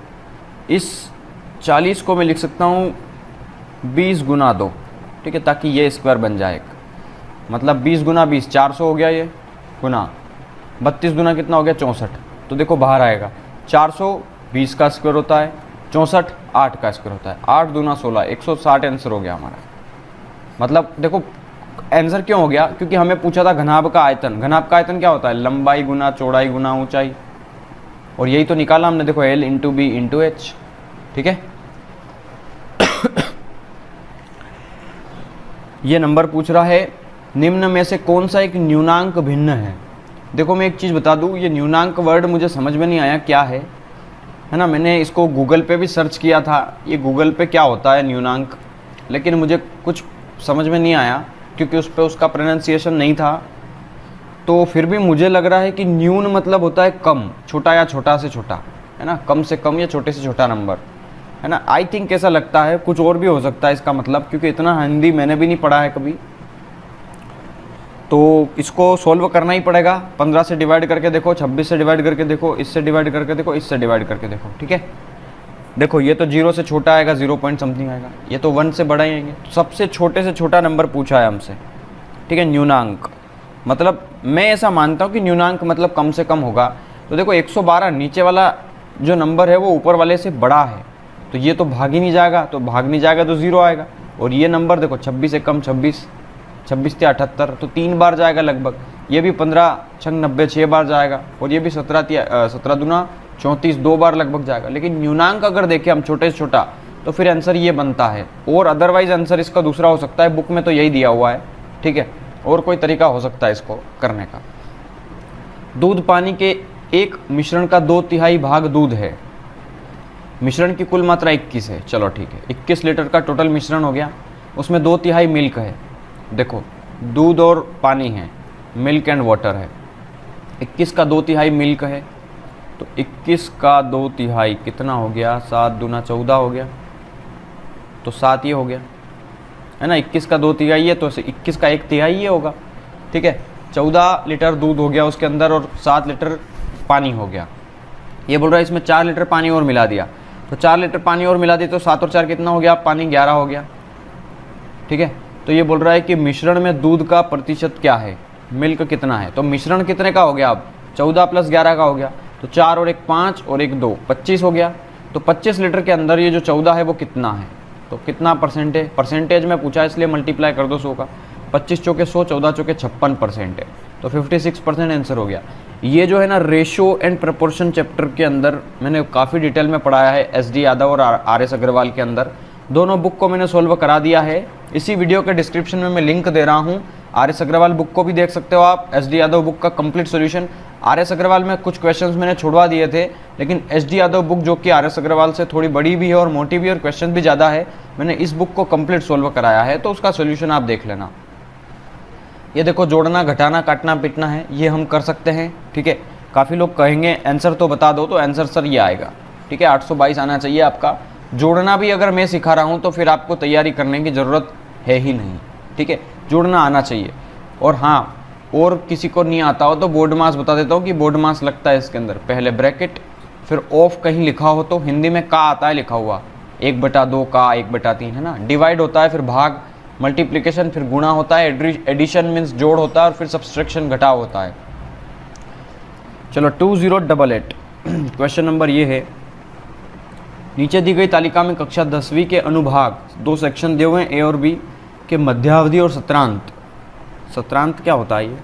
इस 40 को मैं लिख सकता हूँ 20 गुना 2, ठीक है, ताकि ये स्क्वायर बन जाए। मतलब 20 गुना 20 400 हो गया, ये गुना 32 गुना कितना हो गया 64। तो देखो बाहर आएगा 400 20 का स्क्वायर होता है, 64 8 का स्क्वायर होता है, 8 दूना 16 160 आंसर हो गया हमारा। मतलब देखो आंसर क्यों हो गया, क्योंकि हमें पूछा था घनाभ का आयतन। घनाभ का आयतन क्या होता है, लंबाई गुना चौड़ाई गुना ऊंचाई, और यही तो निकाला हमने, देखो L into b into h, ठीक है। ये नंबर पूछ रहा है निम्न में से कौन सा एक न्यूनांक भिन्न है। देखो मैं एक चीज़ बता दूं, ये न्यूनांक वर्ड मुझे समझ में नहीं आया क्या है ना। मैंने इसको गूगल पे भी सर्च किया था, ये गूगल पे क्या होता है न्यूनांक, लेकिन मुझे कुछ समझ में नहीं आया क्योंकि उस पर उसका प्रोनाउंसिएशन नहीं था। तो फिर भी मुझे लग रहा है कि न्यून मतलब होता है कम, छोटा या छोटा से छोटा, है ना, कम से कम या छोटे से छोटा नंबर, है ना। आई थिंक ऐसा लगता है, कुछ और भी हो सकता है इसका मतलब, क्योंकि इतना हिंदी मैंने भी नहीं पढ़ा है कभी। तो इसको सोल्व करना ही पड़ेगा। 15 से डिवाइड करके देखो, 26 से डिवाइड करके देखो, इससे डिवाइड करके देखो, इससे डिवाइड करके देखो, ठीक है। देखो ये तो 0 से छोटा आएगा, 0 पॉइंट समथिंग आएगा, ये तो 1 से बड़ा ही आएंगे। तो सबसे छोटे से छोटा नंबर पूछा है हमसे, ठीक है, न्यूनांक। मतलब मैं ऐसा मानता हूँ कि न्यूनांक मतलब कम से कम होगा। तो देखो 112 नीचे वाला जो नंबर है वो ऊपर वाले से बड़ा है, तो ये तो भाग ही नहीं जाएगा, तो भाग नहीं जाएगा तो 0 आएगा। और ये नंबर देखो 26 से कम 26, 26 से 78, तो 3 बार जाएगा लगभग। ये भी 15 छंग 90 6 बार जाएगा, और ये भी 17 दूना 34 2 बार लगभग जाएगा। लेकिन न्यूनांक अगर देखें हम छोटे से छोटा, तो फिर आंसर ये बनता है। और अदरवाइज आंसर इसका दूसरा हो सकता है, बुक में तो यही दिया हुआ है, ठीक है, और कोई तरीका हो सकता है इसको करने का। दूध पानी के एक मिश्रण का 2/3 भाग दूध है, मिश्रण की कुल मात्रा 21 है। चलो ठीक है, 21 लीटर का टोटल मिश्रण हो गया, उसमें 2/3 मिल्क है। देखो दूध और पानी है, मिल्क एंड वाटर है। 21 का 2/3 मिल्क है, तो 21 का 2/3 कितना हो गया, 7 दूना 14 हो गया, तो 7 ये हो गया, है ना। 21 का 2/3 है, तो 21 का 1/3 ये होगा, ठीक है। 14 लीटर दूध हो गया उसके अंदर, और 7 लीटर पानी हो गया। ये बोल रहा है इसमें 4 लीटर पानी और मिला दिया, तो 4 लीटर पानी और मिला दिया, तो 7 और 4 कितना हो गया, पानी 11 हो गया, ठीक है। तो ये बोल रहा है कि मिश्रण में दूध का प्रतिशत क्या है, मिल्क कितना है। तो मिश्रण कितने का हो गया, अब 14 + 11 का हो गया, तो 4 और 1 5 और 1 2 25 हो गया। तो 25 लीटर के अंदर ये जो 14 है वो कितना है, तो कितना परसेंट है, परसेंटेज में पूछा इसलिए मल्टीप्लाई कर दो 100 का, 25 चौके 100, 14 चौके 56% है, तो 56% आंसर हो गया। ये जो है ना रेशो एंड प्रपोर्शन चैप्टर के अंदर मैंने काफ़ी डिटेल में पढ़ाया है, SD यादव और RS अग्रवाल के अंदर। दोनों बुक को मैंने सोल्व करा दिया है। इसी वीडियो के डिस्क्रिप्शन में मैं लिंक दे रहा हूँ, RS अग्रवाल बुक को भी देख सकते हो आप, SD यादव बुक का कंप्लीट सॉल्यूशन। RS अग्रवाल में कुछ क्वेश्चंस मैंने छुड़वा दिए थे, लेकिन SD यादव बुक जो कि RS अग्रवाल से थोड़ी बड़ी भी है और मोटी भी और क्वेश्चन भी ज़्यादा है, मैंने इस बुक को कंप्लीट सोल्व कराया है, तो उसका सोल्यूशन आप देख लेना। ये देखो जोड़ना घटाना काटना पीटना है, ये हम कर सकते हैं, ठीक है। काफ़ी लोग कहेंगे आंसर तो बता दो, तो आंसर सर ये आएगा, ठीक है, 822 आना चाहिए आपका। जोड़ना भी अगर मैं सिखा रहा हूँ तो फिर आपको तैयारी करने की ज़रूरत है ही नहीं, ठीक है, जोड़ना आना चाहिए। और हाँ, और किसी को नहीं आता हो तो बोर्ड मास बता देता हूँ कि बोर्ड मास लगता है इसके अंदर, पहले ब्रैकेट फिर ऑफ कहीं लिखा हो तो हिंदी में का आता है लिखा हुआ, 1/2 का 1/3, है ना। डिवाइड होता है, फिर भाग, मल्टीप्लिकेशन, फिर गुणा होता है, एडिशन मीन्स जोड़ होता है, और फिर सब्सट्रैक्शन घटाव होता है। चलो 2088 क्वेश्चन नंबर ये है, नीचे दी गई तालिका में कक्षा 10वीं के अनुभाग 2 सेक्शन दिए हुए हैं, A और B के मध्यावधि और सत्रांत। सत्रांत क्या होता है, ये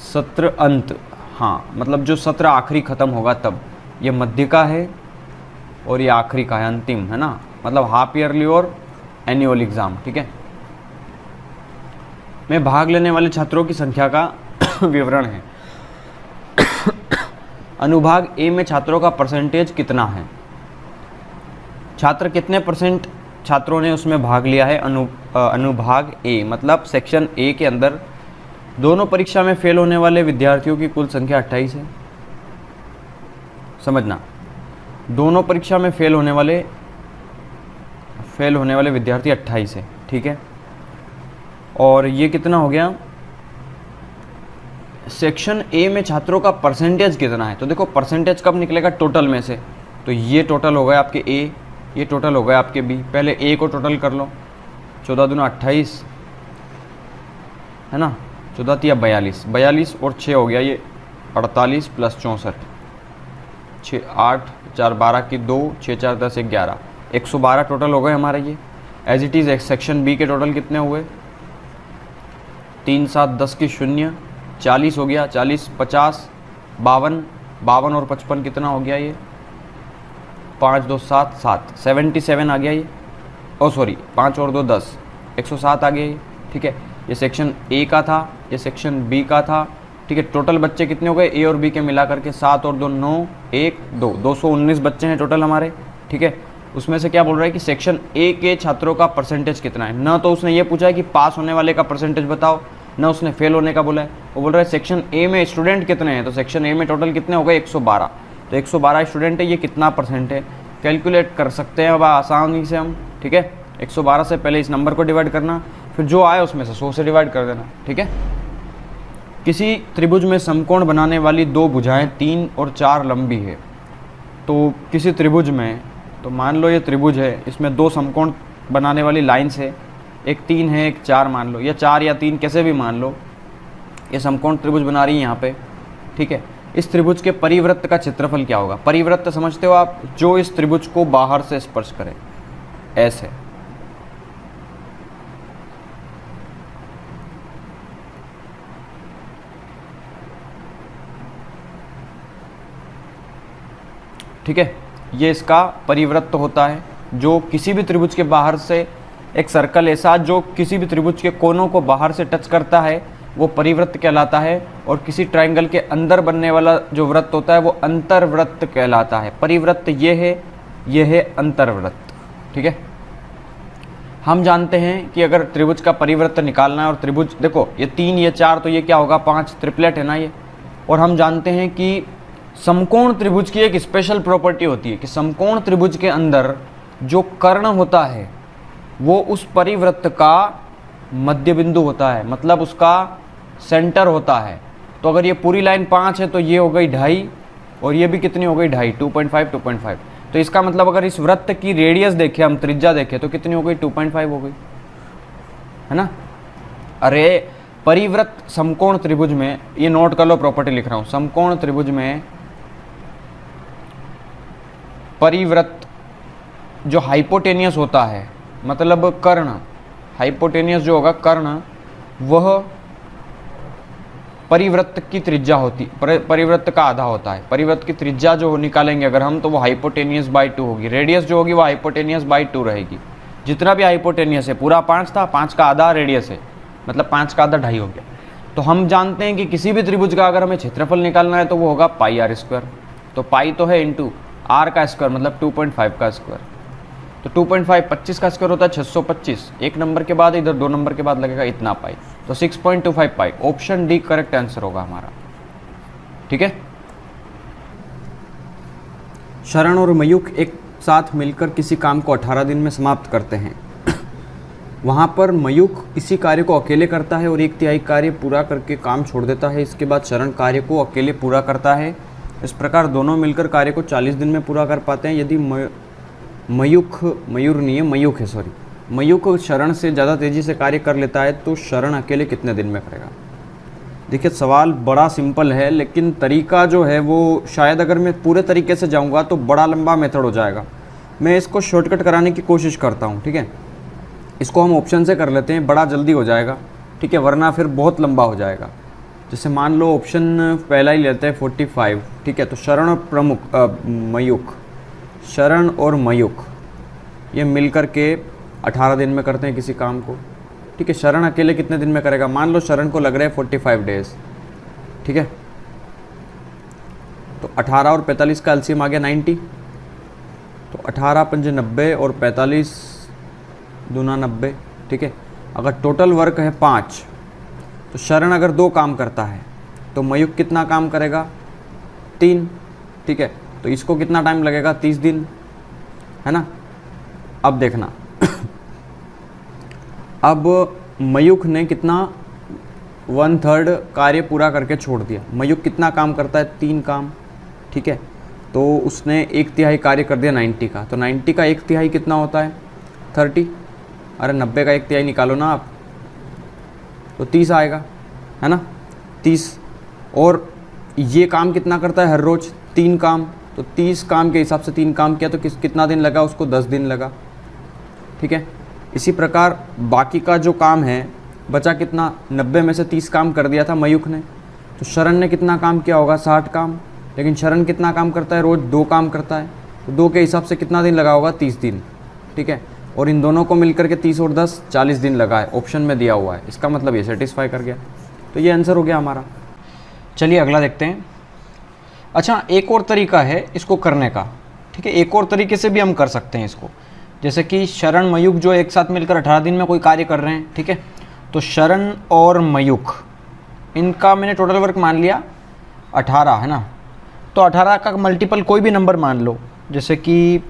सत्र अंत, हाँ, मतलब जो सत्र आखिरी खत्म होगा तब। ये मध्य का है और ये आखिरी का है, अंतिम, है ना, मतलब हाफ ईयरली और एनुअल एग्जाम, ठीक है। में भाग लेने वाले छात्रों की संख्या का विवरण है। अनुभाग A में छात्रों का परसेंटेज कितना है। छात्र कितने परसेंट छात्रों ने उसमें भाग लिया है? अनुभाग ए, मतलब सेक्शन ए के अंदर दोनों परीक्षा में फेल होने वाले विद्यार्थियों की कुल संख्या 28 है। समझना, दोनों परीक्षा में फेल होने वाले विद्यार्थी 28 है, ठीक है। और ये कितना हो गया? सेक्शन ए में छात्रों का परसेंटेज कितना है? तो देखो परसेंटेज कब निकलेगा? टोटल में से। तो ये टोटल हो गया आपके ए, ये टोटल हो गया आपके बी। पहले ए को टोटल कर लो, 14 दूना 28 है ना, 14 तिया 42, 42 और 6 हो गया ये 48 प्लस 64, 6 8 4 12 की 2, 6 4 10 11, 112 टोटल हो गए हमारे ये। As it is section B के टोटल कितने हुए? 3 7 10 की 0, 40 हो गया, 40 50 52, 52 और 55 कितना हो गया ये? 5 2 7 7, 77 आ गया ये। ओ सॉरी, 5 और 2 10, 107 आ गया ये, ठीक है। ये सेक्शन ए का था, ये सेक्शन बी का था, ठीक है। टोटल बच्चे कितने हो गए ए और बी के मिला करके? 7 और 2 9, 1 2, 219 बच्चे हैं टोटल हमारे, ठीक है। उसमें से क्या बोल रहा है कि सेक्शन ए के छात्रों का परसेंटेज कितना है? ना तो उसने ये पूछा है कि पास होने वाले का परसेंटेज बताओ, ना उसने फेल होने का बोला है। वो बोल रहा है सेक्शन ए में स्टूडेंट कितने हैं। तो सेक्शन ए में टोटल कितने हो गए? 112। तो 112 स्टूडेंट है, ये कितना परसेंट है कैलकुलेट कर सकते हैं अब आसानी से हम, ठीक है। 112 से पहले इस नंबर को डिवाइड करना, फिर जो आए उसमें से 100 से डिवाइड कर देना, ठीक है। किसी त्रिभुज में समकोण बनाने वाली दो भुजाएं 3 और 4 लंबी है। तो किसी त्रिभुज में, तो मान लो ये त्रिभुज है, इसमें दो समकोण बनाने वाली लाइन्स है, एक 3 है एक 4 मान लो, या 4 या 3 कैसे भी मान लो, ये समकोण त्रिभुज बना रही है यहाँ पे, ठीक है। इस त्रिभुज के परिवृत्त का क्षेत्रफल क्या होगा? परिवृत्त समझते हो आप? जो इस त्रिभुज को बाहर से स्पर्श करे, ऐसे। ठीक है, ये इसका परिवृत्त होता है, जो किसी भी त्रिभुज के बाहर से, एक सर्कल ऐसा जो किसी भी त्रिभुज के कोनों को बाहर से टच करता है, वो परिवृत्त कहलाता है। और किसी ट्रायंगल के अंदर बनने वाला जो वृत्त होता है वो अंतर्वृत्त कहलाता है। परिवृत्त ये है अंतर्वृत्त, ठीक है। हम जानते हैं कि अगर त्रिभुज का परिवृत्त निकालना है, और त्रिभुज देखो ये 3 ये 4, तो ये क्या होगा? 5, ट्रिपलेट है ना ये। और हम जानते हैं कि समकोण त्रिभुज की एक स्पेशल प्रॉपर्टी होती है कि समकोण त्रिभुज के अंदर जो कर्ण होता है वो उस परिवृत्त का मध्य बिंदु होता है, मतलब उसका सेंटर होता है। तो अगर ये पूरी लाइन 5 है तो ये हो गई 2.5, और ये भी कितनी हो गई? 2.5, 2.5 2.5। तो इसका मतलब अगर इस वृत्त की रेडियस देखें, हम त्रिज्या देखें, तो कितनी हो गई? 2.5 हो गई, है ना। अरे परिवृत्त समकोण त्रिभुज में, ये नोट कर लो, प्रॉपर्टी लिख रहा हूं, समकोण त्रिभुज में परिवृत्त जो हाइपोटेनियस होता है, मतलब कर्ण, हाइपोटेनियस जो होगा कर्ण, वह परिवृत्त की त्रिज्या होती, परिवृत्त का आधा होता है। परिवृत्त की त्रिज्या जो निकालेंगे अगर हम, तो वो हाइपोटेनियस बाई 2 होगी। रेडियस जो होगी वो हाइपोटेनियस बाई 2 रहेगी। जितना भी हाइपोटेनियस है, पूरा 5 था, 5 का आधा रेडियस है, मतलब 5 का आधा 2.5 हो गया। तो हम जानते हैं कि किसी भी त्रिभुज का अगर हमें क्षेत्रफल निकालना है तो वो होगा पाई आर स्क्वायर। तो पाई तो है इंटू आर का स्क्वायर, मतलब 2.5 का स्क्वायर। तो 2.5 25 का स्क्वायर होता है 625, एक नंबर के बाद इधर 2 नंबर के बाद लगेगा इतना पाई, तो 6.25 पाई। ऑप्शन डी करेक्ट आंसर होगा हमारा, ठीक है। शरण और मयूख एक साथ मिलकर किसी काम को 18 दिन में समाप्त करते हैं। वहाँ पर मयूख इसी कार्य को अकेले करता है और 1/3 कार्य पूरा करके काम छोड़ देता है। इसके बाद शरण कार्य को अकेले पूरा करता है। इस प्रकार दोनों मिलकर कार्य को 40 दिन में पूरा कर पाते हैं। यदि मयूख शरण से ज़्यादा तेज़ी से कार्य कर लेता है तो शरण अकेले कितने दिन में करेगा? देखिए सवाल बड़ा सिंपल है, लेकिन तरीका जो है वो शायद अगर मैं पूरे तरीके से जाऊंगा तो बड़ा लंबा मेथड हो जाएगा। मैं इसको शॉर्टकट कराने की कोशिश करता हूँ, ठीक है। इसको हम ऑप्शन से कर लेते हैं, बड़ा जल्दी हो जाएगा, ठीक है, वरना फिर बहुत लंबा हो जाएगा। जैसे मान लो ऑप्शन पहला ही लेते हैं 45, ठीक है। तो शरण और मयूख, शरण और मयूख ये मिलकर के 18 दिन में करते हैं किसी काम को, ठीक है। शरण अकेले कितने दिन में करेगा? मान लो शरण को लग रहे हैं 45 डेज, ठीक है। तो 18 और 45 का एलसीएम आ गया 90, तो 18 पंजे 90 और 45 दूना 90, ठीक है। अगर टोटल वर्क है 5, तो शरण अगर 2 काम करता है तो मयूख कितना काम करेगा? 3, ठीक है। तो इसको कितना टाइम लगेगा? 30 दिन, है ना। अब देखना अब मयूख ने कितना 1/3 कार्य पूरा करके छोड़ दिया। मयूख कितना काम करता है? 3 काम, ठीक है। तो उसने 1/3 कार्य कर दिया 90 का। तो 90 का 1/3 कितना होता है? 30। अरे 90 का 1/3 निकालो ना आप, तो 30 आएगा, है ना। 30। और ये काम कितना करता है हर रोज़? 3 काम। तो 30 काम के हिसाब से 3 काम किया तो कितना दिन लगा उसको? 10 दिन लगा, ठीक है। इसी प्रकार बाकी का जो काम है बचा कितना? 90 में से 30 काम कर दिया था मयूख ने, तो शरण ने कितना काम किया होगा? 60 काम। लेकिन शरण कितना काम करता है? रोज़ 2 काम करता है, तो 2 के हिसाब से कितना दिन लगा होगा? 30 दिन, ठीक है। और इन दोनों को मिलकर के 30 और 10 40 दिन लगा है, ऑप्शन में दिया हुआ है। इसका मतलब ये सेटिस्फाई कर गया, तो ये आंसर हो गया हमारा। चलिए अगला देखते हैं। अच्छा, एक और तरीका है इसको करने का, ठीक है। एक और तरीके से भी हम कर सकते हैं इसको, जैसे कि शरण मयूख जो एक साथ मिलकर 18 दिन में कोई कार्य कर रहे हैं, ठीक है। तो शरण और मयूख इनका मैंने टोटल वर्क मान लिया 18, है ना। तो 18 का मल्टीपल कोई भी नंबर मान लो, जैसे कि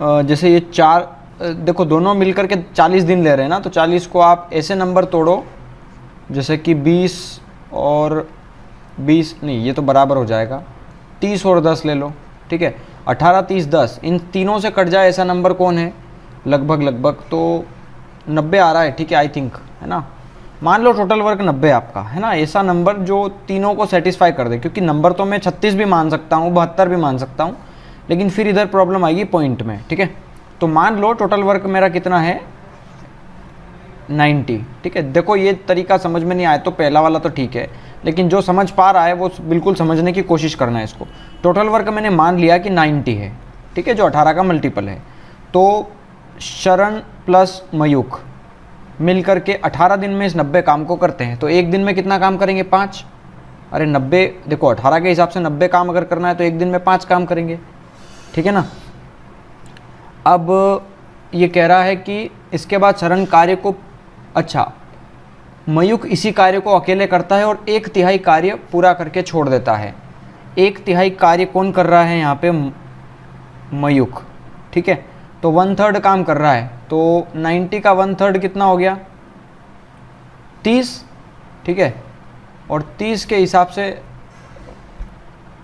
जैसे ये 4, देखो दोनों मिलकर के 40 दिन ले रहे हैं ना, तो 40 को आप ऐसे नंबर तोड़ो जैसे कि 20 और 20 नहीं, ये तो बराबर हो जाएगा, 30 और 10 ले लो, ठीक है। 18, 30, 10 इन तीनों से कट जाए ऐसा नंबर कौन है? लगभग तो 90 आ रहा है, ठीक है, आई थिंक, है ना। मान लो टोटल वर्क 90 आपका, है ना। ऐसा नंबर जो तीनों को सेटिस्फाई कर दे, क्योंकि नंबर तो मैं 36 भी मान सकता हूँ, 72 भी मान सकता हूँ, लेकिन फिर इधर प्रॉब्लम आएगी पॉइंट में, ठीक है। तो मान लो टोटल वर्क मेरा कितना है? 90, ठीक है। देखो ये तरीका समझ में नहीं आया तो पहला वाला तो ठीक है, लेकिन जो समझ पा रहा है वो बिल्कुल समझने की कोशिश करना है इसको। टोटल वर्क मैंने मान लिया कि 90 है, ठीक है, जो 18 का मल्टीपल है। तो शरण प्लस मयूख मिल करके 18 दिन में इस 90 काम को करते हैं, तो एक दिन में कितना काम करेंगे? 5। अरे 90, देखो 18 के हिसाब से 90 काम अगर करना है तो एक दिन में 5 काम करेंगे, ठीक है ना। अब ये कह रहा है कि इसके बाद शरण कार्य को, अच्छा, मयूख इसी कार्य को अकेले करता है और 1/3 कार्य पूरा करके छोड़ देता है। 1/3 कार्य कौन कर रहा है यहाँ पे? मयूख, ठीक है। तो 1/3 काम कर रहा है, तो 90 का 1/3 कितना हो गया? 30, ठीक है। और 30 के हिसाब से,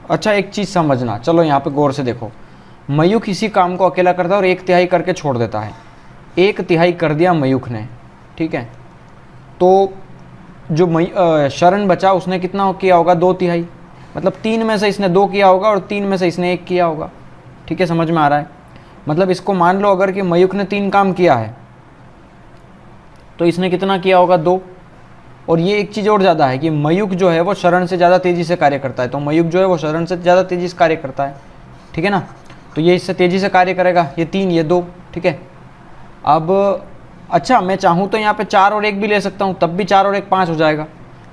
अच्छा एक चीज़ समझना, चलो यहाँ पे गौर से देखो, मयूख इसी काम को अकेला करता है और 1/3 करके छोड़ देता है। 1/3 कर दिया मयूख ने, ठीक है। तो जो शरण बचा उसने कितना किया होगा? 2/3, मतलब 3 में से इसने 2 किया होगा और 3 में से इसने 1 किया होगा, ठीक है। समझ में आ रहा है? मतलब इसको मान लो अगर कि मयूख ने 3 काम किया है तो इसने कितना किया होगा? 2। और ये एक चीज़ और ज़्यादा है कि मयूख जो है वो शरण से ज़्यादा तेज़ी से कार्य करता है, तो मयूख जो है वो शरण से ज़्यादा तेज़ी से कार्य करता है, ठीक है ना। तो ये इससे तेज़ी से कार्य करेगा, ये 3 ये 2, ठीक है। अब अच्छा, मैं चाहूँ तो यहाँ पे 4 और 1 भी ले सकता हूँ, तब भी 4 और 1 5 हो जाएगा,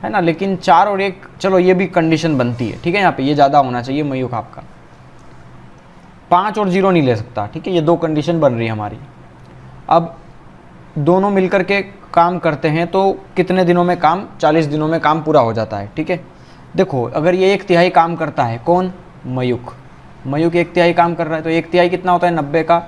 है ना। लेकिन 4 और 1, चलो ये भी कंडीशन बनती है, ठीक है। यहाँ पे ये ज़्यादा होना चाहिए मयूख आपका, 5 और 0 नहीं ले सकता, ठीक है। ये 2 कंडीशन बन रही है हमारी। अब दोनों मिलकर के काम करते हैं तो कितने दिनों में काम? 40 दिनों में काम पूरा हो जाता है, ठीक है। देखो अगर ये 1/3 काम करता है, कौन? मयूख 1/3 काम कर रहा है, तो 1/3 कितना होता है? 90 का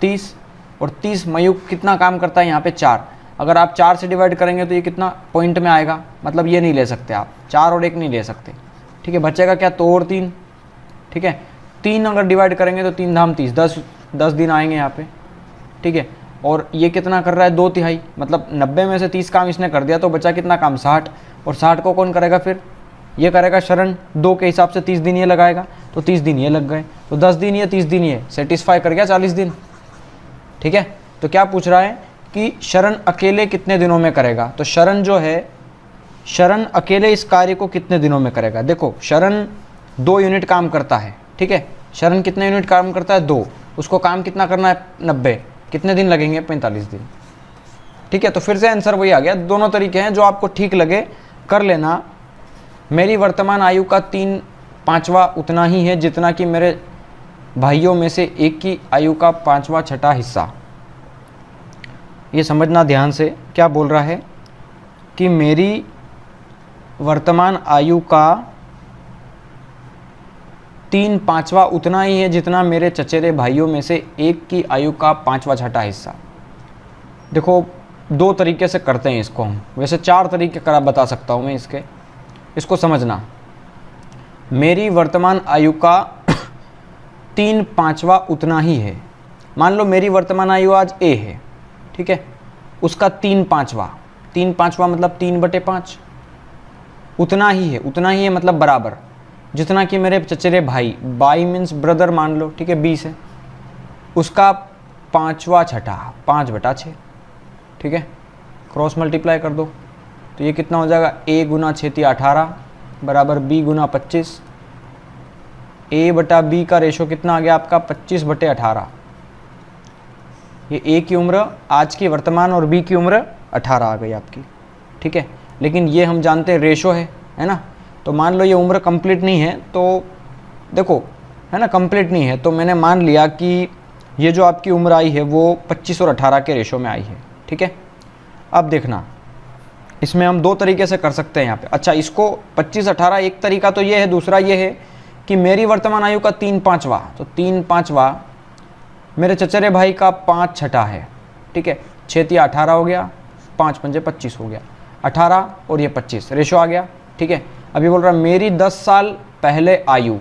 30, और 30 मयूख कितना काम करता है यहाँ पे? 4। अगर आप 4 से डिवाइड करेंगे तो ये कितना पॉइंट में आएगा? मतलब ये नहीं ले सकते आप, 4 और 1 नहीं ले सकते, ठीक है। बचेगा क्या? 2 और 3, ठीक है। 3 अगर डिवाइड करेंगे तो 3 धाम 30, 10 दिन आएंगे यहाँ पे, ठीक है। और ये कितना कर रहा है? 2/3, मतलब 90 में से 30 काम इसने कर दिया, तो बचा कितना काम? 60। और 60 को कौन करेगा फिर? ये करेगा शरण, 2 के हिसाब से 30 दिन ये लगाएगा, तो 30 दिन ये लग गए, तो 10 दिन ये 30 दिन ये, सेटिस्फाई कर गया 40 दिन, ठीक है। तो क्या पूछ रहा है कि शरण अकेले कितने दिनों में करेगा? तो शरण जो है, शरण अकेले इस कार्य को कितने दिनों में करेगा? देखो शरण 2 यूनिट काम करता है, ठीक है। शरण कितने यूनिट काम करता है? 2। उसको काम कितना करना है? 90। कितने दिन लगेंगे? 45 दिन, ठीक है। तो फिर से आंसर वही आ गया। दोनों तरीके हैं, जो आपको ठीक लगे कर लेना। मेरी वर्तमान आयु का 3/5 उतना ही है जितना कि मेरे भाइयों में से एक की आयु का 5वां छठा हिस्सा। ये समझना ध्यान से, क्या बोल रहा है कि मेरी वर्तमान आयु का 3/5 उतना ही है जितना मेरे चचेरे भाइयों में से एक की आयु का 5वां छठा हिस्सा। देखो 2 तरीके से करते हैं इसको हम, वैसे 4 तरीके करा बता सकता हूँ मैं इसको समझना। मेरी वर्तमान आयु का 3/5 उतना ही है। मान लो मेरी वर्तमान आयु आज ए है, ठीक है, उसका 3/5 मतलब 3/5 उतना ही है। उतना ही है मतलब बराबर, जितना कि मेरे चचेरे भाई, बाई मीन्स ब्रदर मान लो, ठीक है, 20 है, उसका 5वां छठा 5/6, ठीक है, क्रॉस मल्टीप्लाई कर दो तो ये कितना हो जाएगा, a गुना 6 18 बराबर b गुना 25। a बटा b का रेशो कितना आ गया आपका 25/18। ये a की उम्र आज की वर्तमान और b की उम्र 18 आ गई आपकी, ठीक है। लेकिन ये हम जानते हैं रेशो है ना, तो मान लो ये उम्र कंप्लीट नहीं है, तो देखो है ना कंप्लीट नहीं है, तो मैंने मान लिया कि ये जो आपकी उम्र आई है वो 25 और 18 के रेशो में आई है, ठीक है। अब देखना इसमें हम 2 तरीके से कर सकते हैं यहाँ पे। अच्छा, इसको 25-18 एक तरीका तो ये है, दूसरा ये है कि मेरी वर्तमान आयु का 3/5 तो 3/5 मेरे चचेरे भाई का 5 छठा है, ठीक है, 6 18 हो गया, 5 पंजे 25 हो गया, 18 और ये 25 रेशो आ गया, ठीक है। अभी बोल रहा है मेरी 10 साल पहले आयु,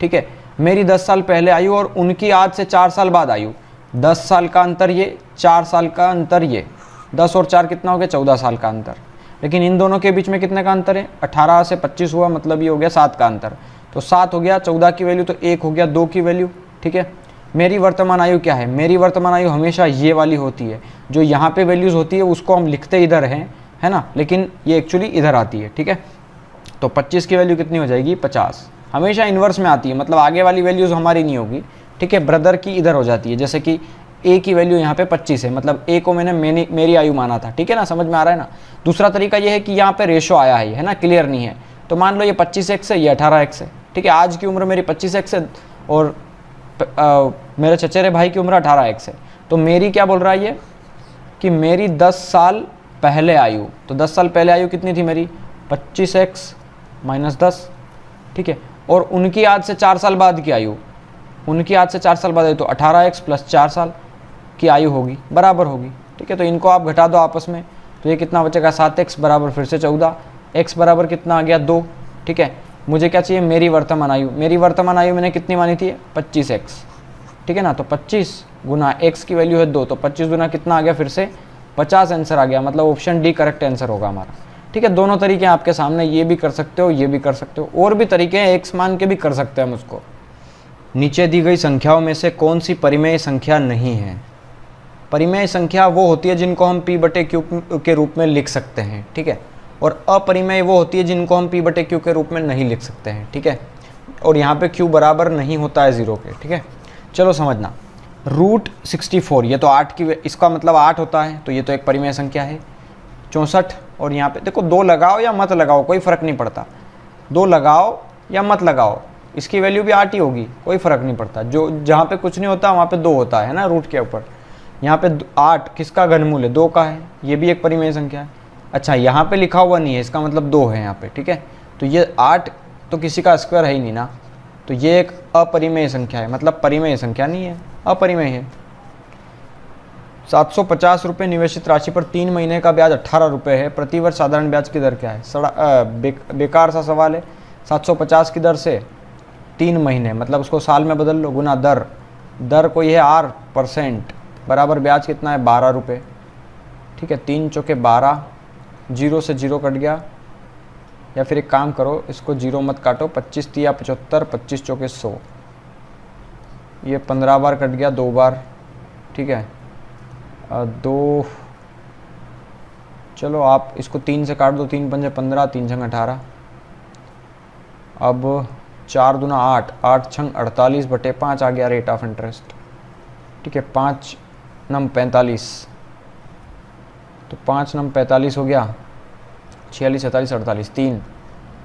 ठीक है, मेरी 10 साल पहले आयु और उनकी आज से 4 साल बाद आयु। 10 साल का अंतर ये, 4 साल का अंतर ये, 10 और 4 कितना हो गया 14 साल का अंतर। लेकिन इन दोनों के बीच में कितने का अंतर है, 18 से 25 हुआ, मतलब ये हो गया 7 का अंतर। तो 7 हो गया, 14 की वैल्यू तो 1 हो गया 2 की वैल्यू, ठीक है। मेरी वर्तमान आयु क्या है, मेरी वर्तमान आयु हमेशा ये वाली होती है, जो यहाँ पे वैल्यूज़ होती है उसको हम लिखते इधर हैं, है ना, लेकिन ये एक्चुअली इधर आती है, ठीक है। तो 25 की वैल्यू कितनी हो जाएगी 50, हमेशा इन्वर्स में आती है, मतलब आगे वाली वैल्यूज़ हमारी नहीं होगी, ठीक है। ब्रदर की इधर हो जाती है, जैसे कि ए की वैल्यू यहाँ पे 25 है, मतलब ए को मैंने मेरी आयु माना था, ठीक है ना, समझ में आ रहा है ना। दूसरा तरीका ये है कि यहाँ पे रेशो आया है ना, क्लियर नहीं है, तो मान लो ये 25x है, ये 18x है, ठीक है। आज की उम्र मेरी 25x है और मेरे चचेरे भाई की उम्र 18x है, तो मेरी क्या बोल रहा है ये कि मेरी 10 साल पहले आयु, तो 10 साल पहले आयु कितनी थी मेरी 25x - 10, ठीक है। और उनकी आज से 4 साल बाद की आयु, उनकी आज से 4 साल बाद आयु, तो 18x + 4 साल की आयु होगी, बराबर होगी, ठीक है। तो इनको आप घटा दो आपस में, तो ये कितना बचेगा 7x बराबर फिर से 14, x बराबर कितना आ गया 2, ठीक है। मुझे क्या चाहिए, मेरी वर्तमान आयु, मेरी वर्तमान आयु मैंने कितनी मानी थी 25x, ठीक है ना। तो 25 गुना x की वैल्यू है 2, तो 25 गुना कितना आ गया फिर से 50 आंसर आ गया, मतलब ऑप्शन डी करेक्ट आंसर होगा हमारा, ठीक है। दोनों तरीके हैं आपके सामने, ये भी कर सकते हो, ये भी कर सकते हो, और भी तरीके हैं, x मान के भी कर सकते हैं हम उसको। नीचे दी गई संख्याओं में से कौन सी परिमेय संख्या नहीं है। परिमेय संख्या वो होती है जिनको हम p/q के रूप में लिख सकते हैं, ठीक है, और अपरिमेय वो होती है जिनको हम p/q के रूप में नहीं लिख सकते हैं, ठीक है। और यहाँ पे q बराबर नहीं होता है 0 के, ठीक है। चलो समझना, √64 ये तो 8 की, इसका मतलब 8 होता है, तो ये तो एक परिमेय संख्या है। 64 और यहाँ पे देखो 2 लगाओ या मत लगाओ कोई फ़र्क नहीं पड़ता, 2 लगाओ या मत लगाओ इसकी वैल्यू भी 8 ही होगी, कोई फ़र्क नहीं पड़ता। जो जहाँ पे कुछ नहीं होता वहाँ पे 2 होता है ना रूट के ऊपर। यहाँ पे 8 किसका घनमूल है 2 का है, ये भी एक परिमेय संख्या है। अच्छा यहाँ पे लिखा हुआ नहीं है, इसका मतलब 2 है यहाँ पे, ठीक है। तो ये 8 तो किसी का स्क्वायर है ही नहीं ना, तो ये एक अपरिमेय संख्या है, मतलब परिमेय संख्या नहीं है, अपरिमेय है। 750 रुपये निवेशित राशि पर 3 महीने का ब्याज 18 रुपये है, प्रतिवर्ष साधारण ब्याज की दर क्या है। बेकार सा सवाल है। 750 की दर से 3 महीने मतलब उसको साल में बदल लो, गुना दर कोई है R% बराबर ब्याज कितना है 12 रुपये, ठीक है। 3 चौके 12, 0 से 0 कट गया, या फिर एक काम करो इसको 0 मत काटो, 25 × 75, 25 चौके 100, ये 15 बार कट गया 2 बार, ठीक है। 2 चलो आप इसको 3 से काट दो, 3 पंजे 15, 3 छंग 18, अब 4 दूना 8, 8 छंग 48/5 आ गया रेट ऑफ इंटरेस्ट, ठीक है। 5 नम 45, तो 5 नम 45 हो गया, 46, 47, 48, 3,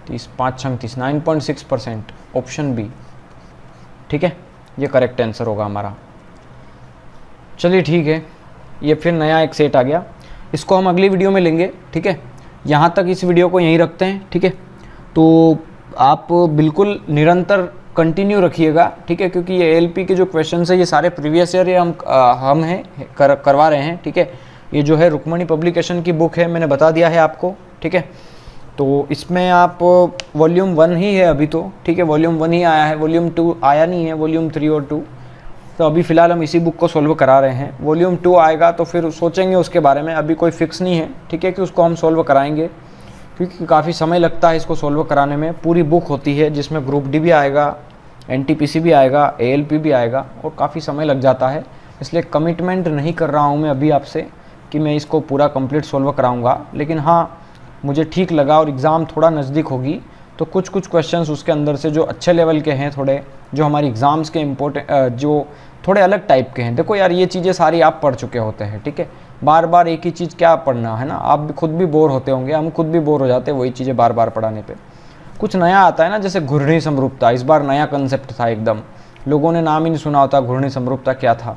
30, 5 छंग 30, 9.6% ऑप्शन बी, ठीक है। ये करेक्ट आंसर होगा हमारा। चलिए ठीक है, ये फिर नया एक सेट आ गया, इसको हम अगली वीडियो में लेंगे। ठीक है, यहाँ तक इस वीडियो को यहीं रखते हैं। ठीक है, तो आप बिल्कुल निरंतर कंटिन्यू रखिएगा। ठीक है, क्योंकि ये एएलपी के जो क्वेश्चन है ये सारे प्रीवियस ईयर ये हम करवा रहे हैं। ठीक है, ये जो है रुक्मणी पब्लिकेशन की बुक है, मैंने बता दिया है आपको। ठीक है, तो इसमें आप वॉल्यूम 1 ही है अभी तो। ठीक है, वॉल्यूम 1 ही आया है, वॉल्यूम 2 आया नहीं है, वॉल्यूम 3 और 2। तो अभी फ़िलहाल हम इसी बुक को सॉल्व करा रहे हैं। वॉल्यूम 2 आएगा तो फिर सोचेंगे उसके बारे में, अभी कोई फिक्स नहीं है। ठीक है, कि उसको हम सॉल्व कराएंगे, क्योंकि काफ़ी समय लगता है इसको सॉल्व कराने में। पूरी बुक होती है जिसमें ग्रुप डी भी आएगा, एनटीपीसी भी आएगा, एएलपी भी आएगा, और काफ़ी समय लग जाता है। इसलिए कमिटमेंट नहीं कर रहा हूँ मैं अभी आपसे कि मैं इसको पूरा कंप्लीट सॉल्व कराऊंगा। लेकिन हाँ, मुझे ठीक लगा और एग्ज़ाम थोड़ा नज़दीक होगी तो कुछ क्वेश्चंस उसके अंदर से जो अच्छे लेवल के हैं, थोड़े जो हमारी एग्ज़ाम्स के जो थोड़े अलग टाइप के हैं। देखो यार, ये चीज़ें सारी आप पढ़ चुके होते हैं। ठीक है, बार बार एक ही चीज़ क्या पढ़ना है ना, आप भी खुद भी बोर होते होंगे, हम खुद भी बोर हो जाते हैं वही चीज़ें बार बार पढ़ाने पे। कुछ नया आता है ना, जैसे घूर्णी समरूपता, इस बार नया कंसेप्ट था एकदम, लोगों ने नाम ही नहीं सुना होता घूर्णी समरूपता क्या था,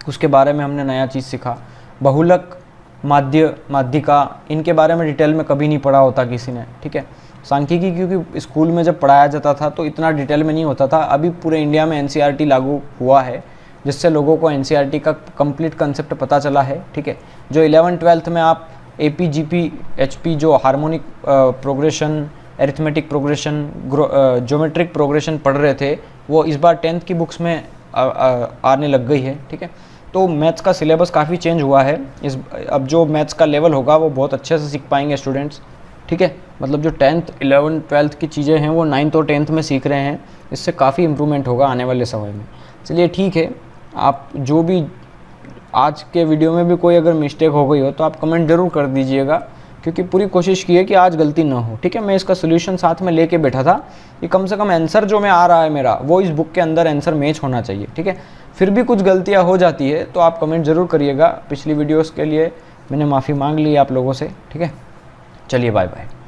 उसके बारे में हमने नया चीज़ सीखा। बहुलक, माध्य, माध्यिका, इनके बारे में डिटेल में कभी नहीं पढ़ा होता किसी ने। ठीक है, सांख्यिकी क्योंकि स्कूल में जब पढ़ाया जाता था तो इतना डिटेल में नहीं होता था। अभी पूरे इंडिया में एनसीईआरटी लागू हुआ है, जिससे लोगों को एनसीईआरटी का कंप्लीट कंसेप्ट पता चला है। ठीक है, जो 11th-12th में आप एपी, जीपी, एचपी, जो harmonic progression, arithmetic progression, geometric progression पढ़ रहे थे, वो इस बार 10th की बुक्स में आने लग गई है। ठीक है, तो मैथ्स का सिलेबस काफ़ी चेंज हुआ है। अब जो मैथ्स का लेवल होगा वो बहुत अच्छे से सीख पाएंगे स्टूडेंट्स। ठीक है, मतलब जो 10th, 11th, 12th की चीज़ें हैं वो 9th और 10th में सीख रहे हैं, इससे काफ़ी इम्प्रूवमेंट होगा आने वाले समय में। चलिए ठीक है, आप जो भी आज के वीडियो में भी कोई अगर मिस्टेक हो गई हो तो आप कमेंट ज़रूर कर दीजिएगा, क्योंकि पूरी कोशिश की है कि आज गलती ना हो। ठीक है, मैं इसका सोल्यूशन साथ में लेके बैठा था कि कम से कम आंसर जो मैं आ रहा है मेरा, वो इस बुक के अंदर आंसर मैच होना चाहिए। ठीक है, फिर भी कुछ गलतियां हो जाती है तो आप कमेंट ज़रूर करिएगा। पिछली वीडियोस के लिए मैंने माफ़ी मांग ली आप लोगों से। ठीक है, चलिए बाय बाय।